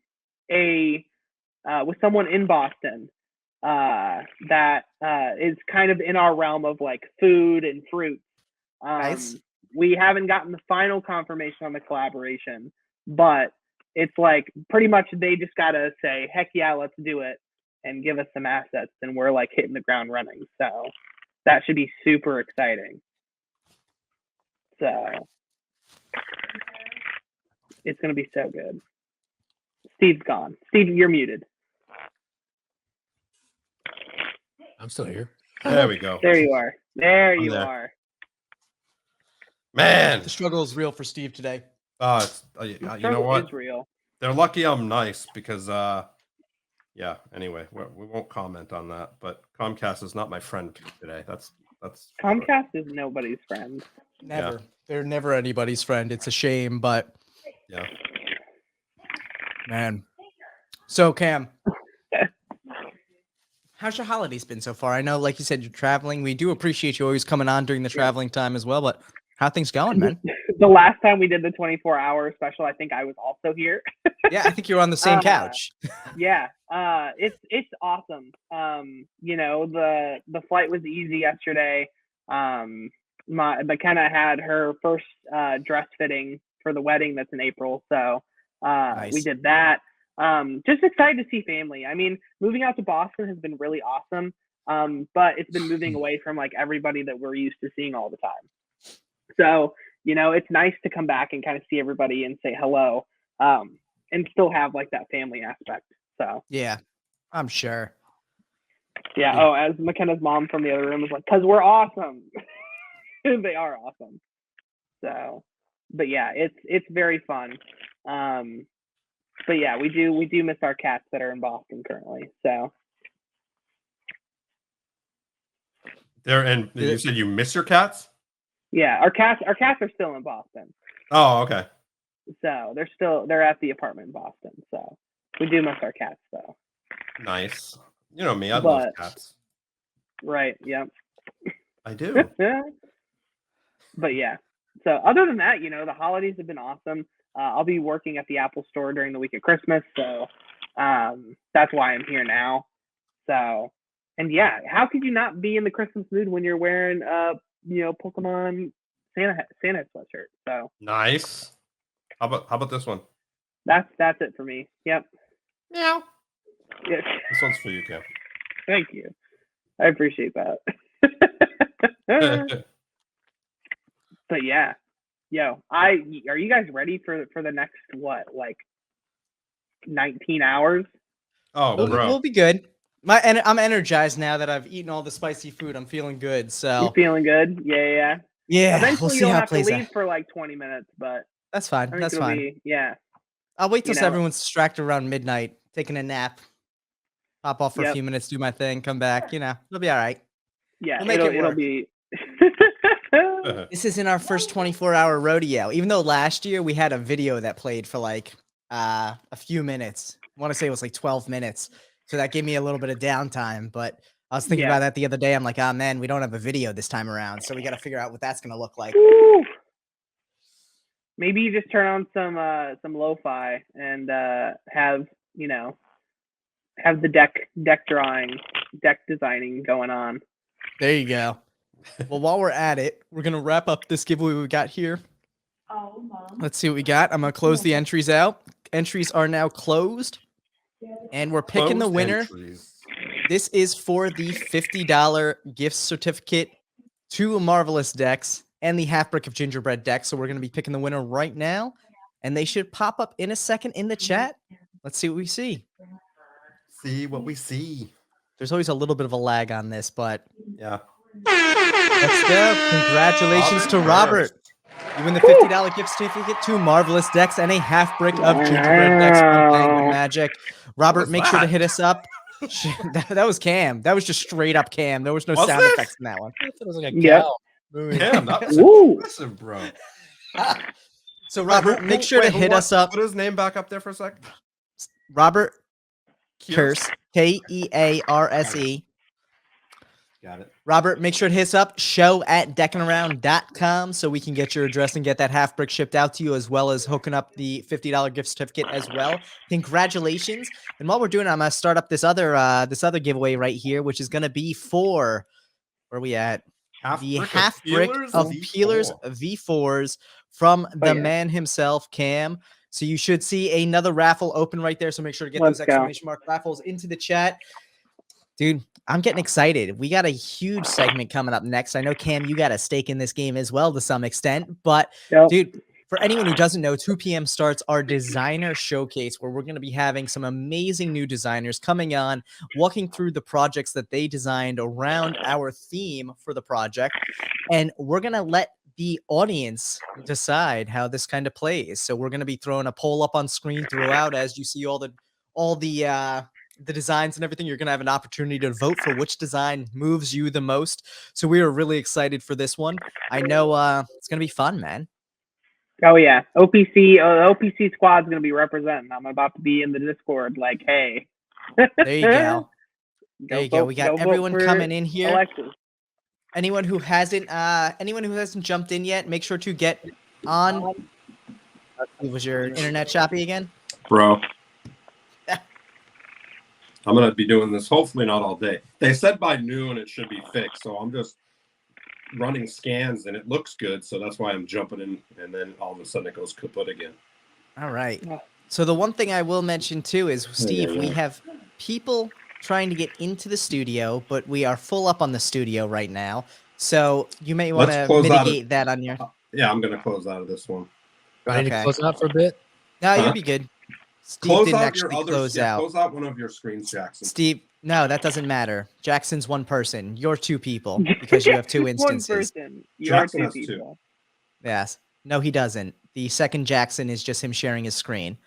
someone in Boston that is kind of in our realm of like food and fruits. Nice. We haven't gotten the final confirmation on the collaboration, but it's like pretty much they just gotta say, heck yeah, let's do it, and give us some assets, and we're like hitting the ground running. So that should be super exciting. So it's gonna be so good. Steve's gone. Steve, you're muted. I'm still here. There we go. There you are. There you are. Man, The struggle is real for Steve today. you know what? It's real. They're lucky I'm nice because, yeah. Anyway, we won't comment on that. But Comcast is not my friend today. That's Comcast is nobody's friend. Never. Yeah. They're never anybody's friend. It's a shame, but yeah. Man. So Cam, how's your holidays been so far? I know, like you said, you're traveling. We do appreciate you always coming on during the traveling time as well, but how are things going, man? The last time we did the 24-hour special, I think I was also here. Yeah, I think you're on the same couch. Yeah, it's awesome. The flight was easy yesterday. McKenna had her first dress fitting for the wedding that's in April, so Nice. we did that. Just excited to see family. I mean, moving out to Boston has been really awesome, but it's been moving away from like everybody that we're used to seeing all the time. So, it's nice to come back and kind of see everybody and say hello, and still have like that family aspect. So Yeah, I'm sure. yeah. Oh, as McKenna's mom from the other room was like, "'Cause we're awesome." They are awesome. So, but yeah, it's very fun. But yeah, we do miss our cats that are in Boston currently. So And you said you miss your cats? yeah, our cats are still in Boston. Oh, okay. So they're at the apartment in Boston. So we do miss our cats though. Nice. You know me, I love cats. Right. Yep. I do. But yeah. So other than that, the holidays have been awesome. I'll be working at the Apple Store during the week of Christmas, so that's why I'm here now. So, and yeah, how could you not be in the Christmas mood when you're wearing Pokemon Santa sweatshirt? So nice. How about this one? That's it for me. Yep. Meow. Yes. This one's for you, Cam. Thank you. I appreciate that. But yeah, are you guys ready for the next 19 hours? Oh, bro. We'll be good. I'm energized now that I've eaten all the spicy food. I'm feeling good. So you feeling good? Yeah. Yeah. Eventually we'll see you'll how have it plays to leave out. for 20 minutes, but That's fine. I think That's it'll fine. Yeah. I'll wait till everyone's distracted around midnight, taking a nap. Pop off for a few minutes, do my thing, come back. It'll be all right. Yeah, we'll make it work. It'll be. This isn't our first 24-hour rodeo. Even though last year we had a video that played for a few minutes. I want to say it was 12 minutes. So that gave me a little bit of downtime. But I was thinking about that the other day. I'm like, oh man, we don't have a video this time around. So we got to figure out what that's going to look like. Woo! Maybe you just turn on some lo-fi and have the deck designing going on. There you go. Well, while we're at it, we're going to wrap up this giveaway we got here. Oh, Mom. Let's see what we got. I'm going to close the entries out. Entries are now closed. And we're picking the winner. This is for the $50 gift certificate to Marvelous Decks and the half brick of gingerbread deck. So we're going to be picking the winner right now. And they should pop up in a second in the chat. Let's see what we see. See what we see. There's always a little bit of a lag on this, but yeah. Let's go. Congratulations to Robert. You win the $50 gift certificate to Marvelous Decks and a half brick of gingerbread decks from Penguin Magic. Robert, make sure to hit us up. That was Cam. That was just straight up Cam. There was no sound effects in that one. It was like a cow. Damn, that was impressive, bro. So, Robert, make sure to hit us up. Put his name back up there for a sec. Robert Kearse, Kearse. Got it. Robert, make sure to hit us up, show@deckinaround.com, so we can get your address and get that half brick shipped out to you, as well as hooking up the $50 gift certificate as well. Congratulations. And while we're doing it, I'm going to start up this other giveaway right here, which is going to be for, where are we at? The half brick of Peelers V4s from the man himself, Cam. So you should see another raffle open right there. So make sure to get those exclamation mark raffles into the chat. Dude, I'm getting excited. We got a huge segment coming up next. I know, Cam, you got a stake in this game as well to some extent. But, dude, for anyone who doesn't know, 2 p.m. starts our designer showcase, where we're going to be having some amazing new designers coming on, walking through the projects that they designed around our theme for the project. And we're going to let the audience decide how this kind of plays. So we're going to be throwing a poll up on screen throughout as you see all the designs and everything. You're going to have an opportunity to vote for which design moves you the most. So we are really excited for this one. I know it's going to be fun, man. Oh yeah. OPC squad's going to be representing. I'm about to be in the Discord like, hey. There you go. There you go. We got everyone coming in here. Alexis. Anyone who hasn't jumped in yet, make sure to get on. Was your internet choppy again? Bro. I'm going to be doing this hopefully not all day. They said by noon it should be fixed, so I'm just running scans and it looks good, so that's why I'm jumping in, and then all of a sudden it goes kaput again. All right. So the one thing I will mention too is, Steve, we have people trying to get into the studio, but we are full up on the studio right now. So you may want to mitigate that on your... Yeah, I'm going to close out of this one. I need to close out for a bit? No, you'll be good. Steve didn't actually close out. Close out one of your screens, Jackson. Steve, no, that doesn't matter. Jackson's one person. You're 2 people because you have 2 instances. One person. You are 2 people. Yes. No, he doesn't. The second Jackson is just him sharing his screen.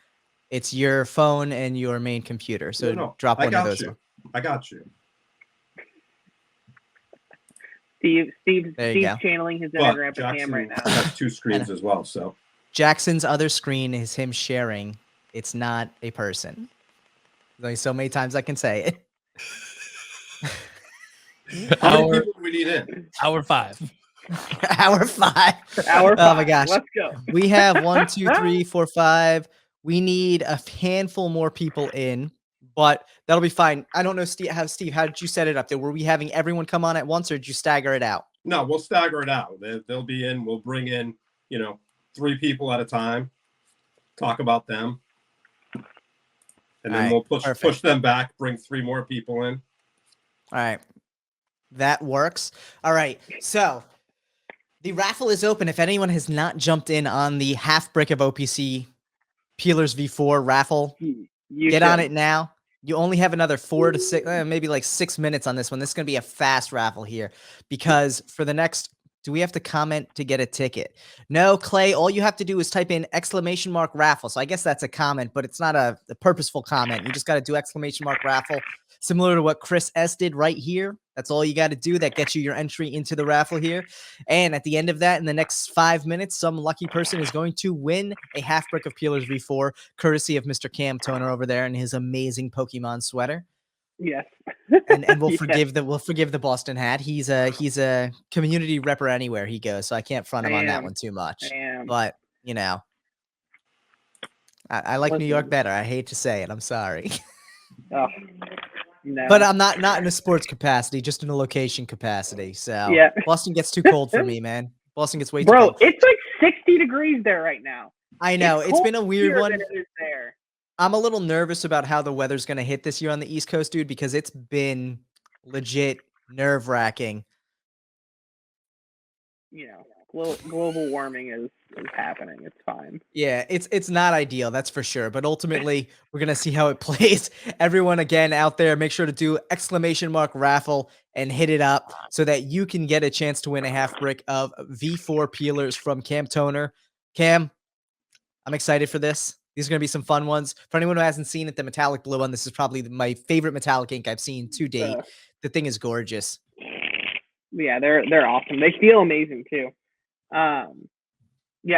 It's your phone and your main computer. So No, drop I one of got those. you. I got you. Steve's There you go. channeling his But inner Grandpa Cam Jackson right now. has two screens as well, so. Jackson's other screen is him sharing. It's not a person. There's only so many times I can say it. How many Hour, people do we need in? hour 5. Hour 5. Hour 5. Oh my gosh. Let's go. We have 1, 2, 3, 4, 5. We need a handful more people in, but that'll be fine. I don't know, Steve, how did you set it up there? Were we having everyone come on at once, or did you stagger it out? No, we'll stagger it out. They'll be in. We'll bring in, 3 people at a time, talk about them, and then we'll push them back, bring 3 more people in. All right. That works. All right. So the raffle is open. If anyone has not jumped in on the half brick of OPC Peelers V4 raffle, get on it now. You only have another 4 to 6, maybe like 6 minutes on this one. This is going to be a fast raffle here because for the next, do we have to comment to get a ticket? No, Clay, all you have to do is type in !raffle. So I guess that's a comment, but it's not a purposeful comment. You just got to do !raffle, similar to what Chris S did right here. That's all you got to do. That gets you your entry into the raffle here. And at the end of that, in the next 5 minutes, some lucky person is going to win a half brick of Peelers V4, courtesy of Mr. Cam Toner over there and his amazing Pokemon sweater. Yes. And we'll forgive the Boston hat. He's a community repper anywhere he goes, so I can't front him on that one too much. But I like New York better. I hate to say it. I'm sorry. Oh, no. But I'm not in a sports capacity, just in a location capacity. So yeah. Boston gets too cold for me, man. Boston gets way too cold. Bro, it's like 60 degrees there right now. I know. It's been a weird one. There. I'm a little nervous about how the weather's going to hit this year on the East Coast, dude, because it's been legit nerve-wracking. Global warming is happening. It's fine. Yeah, it's not ideal, that's for sure. But ultimately, we're going to see how it plays. Everyone, again, out there, make sure to do !raffle and hit it up so that you can get a chance to win a half brick of V4 Peelers from Cam Toner. Cam, I'm excited for this. These are going to be some fun ones. For anyone who hasn't seen it, the metallic blue one, this is probably my favorite metallic ink I've seen to date. The thing is gorgeous. Yeah, they're awesome. They feel amazing too. Yeah,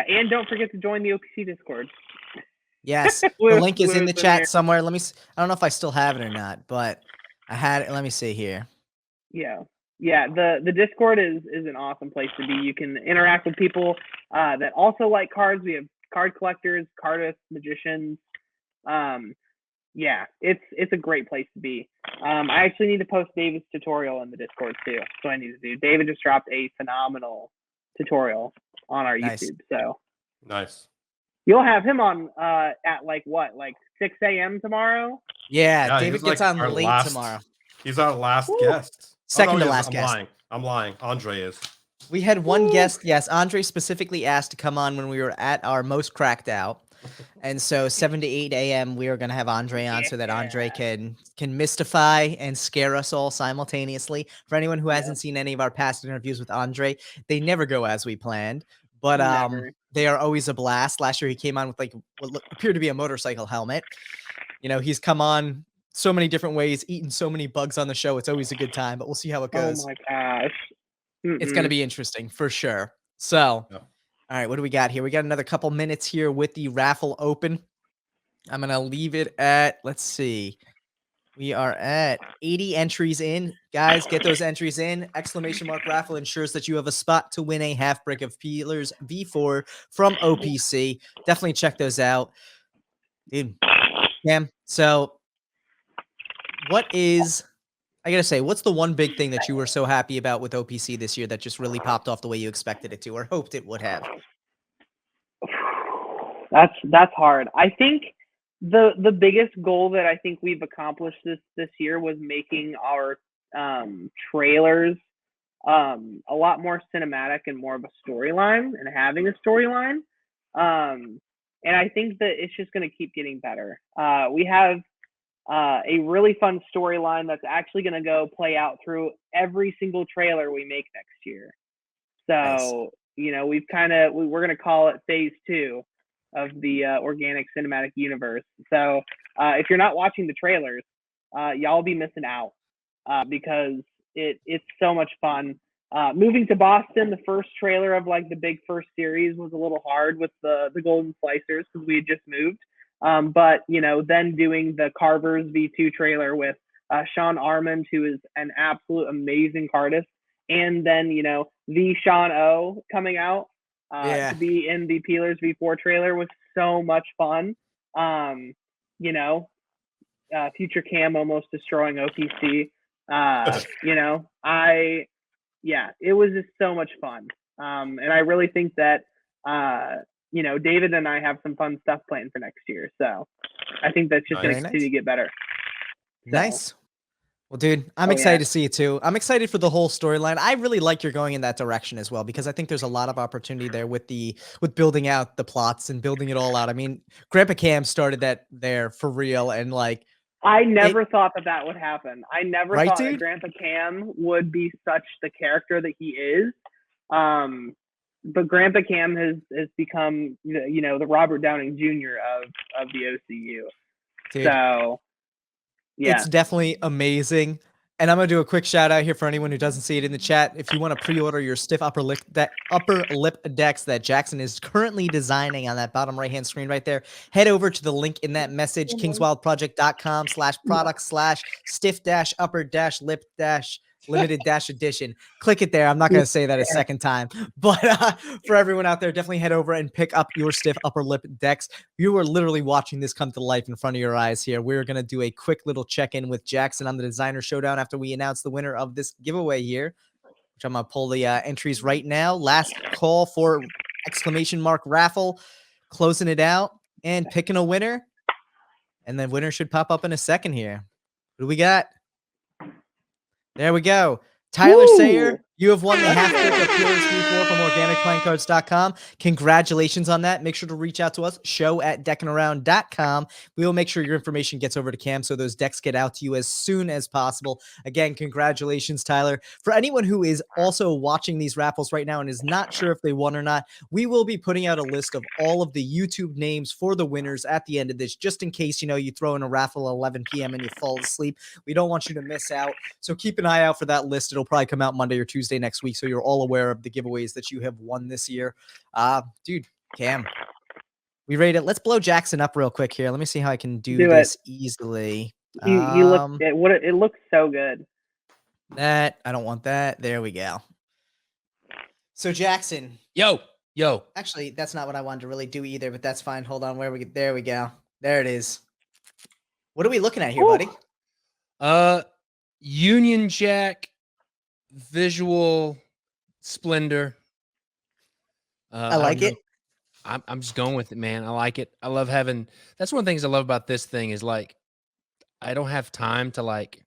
and don't forget to join the OPC Discord. Yes, the link is in the chat somewhere. Let me see. I don't know if I still have it or not, but I had it. Let me see here. Yeah. The Discord is an awesome place to be. You can interact with people that also like cards. We have card collectors, cardists, magicians. Yeah, it's a great place to be. I actually need to post David's tutorial in the Discord too. That's what I need to do. David just dropped a phenomenal tutorial on our YouTube. So nice. You'll have him on at like 6 a.m. tomorrow? Yeah, David gets on late tomorrow. He's our last guest. Second to last guest. I'm lying. Andre is. We had one guest. Yes, Andre specifically asked to come on when we were at our most cracked out. And so 7 to 8 a.m. we are going to have Andre on so that Andre can mystify and scare us all simultaneously. For anyone who hasn't seen any of our past interviews with Andre, they never go as we planned, but they are always a blast. Last year he came on with like what appeared to be a motorcycle helmet. He's come on so many different ways, eaten so many bugs on the show. It's always a good time, but we'll see how it goes. Oh my gosh. It's going to be interesting for sure. So, all right, what do we got here? We got another couple minutes here with the raffle open. I'm going to leave it at, let's see. We are at 80 entries in. Guys, get those entries in. !raffle ensures that you have a spot to win a half brick of Peelers V4 from OPC. Definitely check those out. Dude, Cam, so I got to say, what's the one big thing that you were so happy about with OPC this year that just really popped off the way you expected it to or hoped it would have? That's hard. I think the biggest goal that I think we've accomplished this year was making our trailers a lot more cinematic and more of a storyline and having a storyline. And I think that it's just going to keep getting better. We have a really fun storyline that's actually going to go play out through every single trailer we make next year. So we're going to call it phase 2 of the organic cinematic universe. So if you're not watching the trailers, y'all be missing out because it's so much fun. Moving to Boston, the first trailer of like the big first series was a little hard with the Golden Slicers because we had just moved. But then doing the Carvers V2 trailer with Sean Armand, who is an absolute amazing cardist, and then the Sean O coming out to be in the Peelers V4 trailer was so much fun. Future Cam almost destroying OPC. It was just so much fun. And I really think that David and I have some fun stuff planned for next year. So I think that's just going to continue to get better. So. Nice. Well, dude, I'm excited to see it too. I'm excited for the whole storyline. I really like you're going in that direction as well, because I think there's a lot of opportunity there with building out the plots and building it all out. I mean, Grandpa Cam started that there for real, and like I never thought that would happen. I never thought that Grandpa Cam would be such the character that he is. But Grandpa Cam has become the Robert Downing Jr. of the OCU. Dude. So yeah, it's definitely amazing. And I'm going to do a quick shout out here for anyone who doesn't see it in the chat. If you want to pre-order your stiff upper lip decks that Jackson is currently designing on that bottom right-hand screen right there, head over to the link in that message, kingswildproject.com/product/stiff-upper-lip-limited-edition. Click it there. I'm not going to say that a second time. But for everyone out there, definitely head over and pick up your stiff upper lip decks. You are literally watching this come to life in front of your eyes here. We're going to do a quick little check-in with Jackson on the Designer Showdown after we announce the winner of this giveaway here, which I'm going to pull the entries right now. Last call for !raffle, closing it out and picking a winner. And then winner should pop up in a second here. What do we got? There we go. Tyler Sayer, you have won the half brick of Peelers V4 from organicplayingcards.com. Congratulations on that. Make sure to reach out to us, show@deckinaround.com. We will make sure your information gets over to Cam so those decks get out to you as soon as possible. Again, congratulations, Tyler. For anyone who is also watching these raffles right now and is not sure if they won or not, we will be putting out a list of all of the YouTube names for the winners at the end of this, just in case, you throw in a raffle at 11 p.m. and you fall asleep. We don't want you to miss out. So keep an eye out for that list. It'll probably come out Monday or Tuesday next week, so you're all aware of the giveaways that you have won this year. Dude, Cam, we rated. Let's blow Jackson up real quick here. Let me see how I can do this easily. It looks so good. I don't want that. There we go. So Jackson, yo. Actually, that's not what I wanted to really do either, but that's fine. Hold on. There we go. There it is. What are we looking at here, buddy? Union Jack visual splendor. I like it. I'm just going with it, man. I like it. I love having. That's one of the things I love about this thing is like I don't have time to like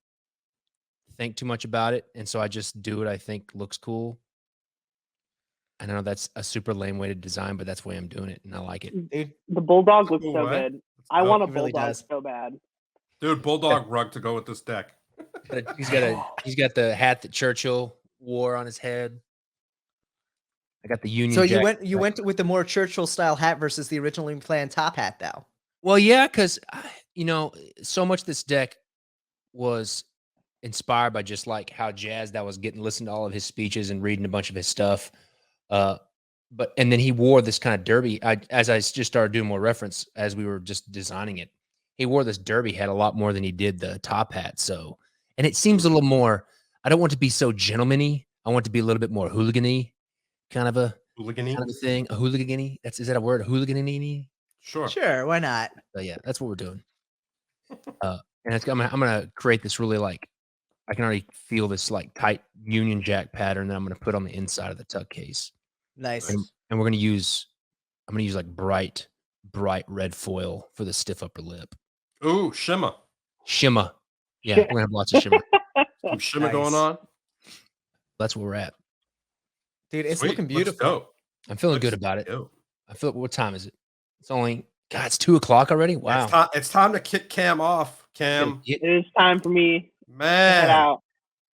think too much about it, and so I just do what I think looks cool. I know that's a super lame way to design, but that's the way I'm doing it, and I like it. Dude, the Bulldog looks so good. I want a Bulldog so bad. Dude, Bulldog rug to go with this deck. He's got the hat that Churchill wore on his head. I got the Union. So Jack you went with the more Churchill style hat versus the originally planned top hat, though. Well, yeah, because so much of this deck was inspired by just like how jazzed I was listening to all of his speeches and reading a bunch of his stuff. And then he wore this kind of derby. As I just started doing more reference as we were just designing it, he wore this derby hat a lot more than he did the top hat. So, and it seems a little more. I don't want to be so gentleman-y. I want to be a little bit more hooligan-y, kind of a thing. A hooligan-y. Is that a word? Hooligan-y? Sure. Why not? So yeah, that's what we're doing. And I'm gonna create this really like I can already feel this like tight Union Jack pattern that I'm gonna put on the inside of the tuck case. Nice. And I'm gonna use like bright red foil for the stiff upper lip. Ooh, shimmer. Yeah, we're gonna have lots of shimmer. Some shimmer going on. That's where we're at. Dude, it's looking beautiful. I'm feeling good about it. I feel. What time is it? It's only. God, it's 2:00 already. Wow. It's time to kick Cam off. Cam, it is time for me. Man, to head out.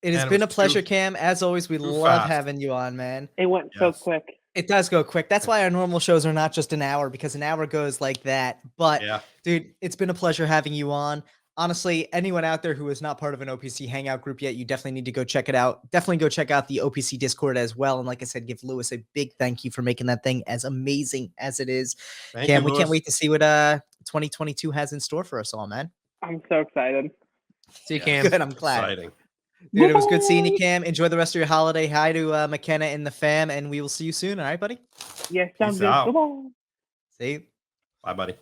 It has been a pleasure, Cam. As always, we love having you on, man. It went so quick. It does go quick. That's why our normal shows are not just an hour, because an hour goes like that. But Yeah. dude, it's been a pleasure having you on. Honestly, anyone out there who is not part of an OPC hangout group yet, you definitely need to go check it out. Definitely go check out the OPC Discord as well. And like I said, give Lewis a big thank you for making that thing as amazing as it is. Thank Cam, you, we can't Lewis. wait to see what 2022 has in store for us all, man. I'm so excited. See you, Yeah. Cam. Good, I'm glad. Exciting. Dude, it was good seeing you, Bye. Cam. Enjoy the rest of your holiday. Hi to McKenna and the fam, and we will see you soon. All right, buddy? Yeah, sounds Peace good. out. Bye-bye. See you. Bye, buddy.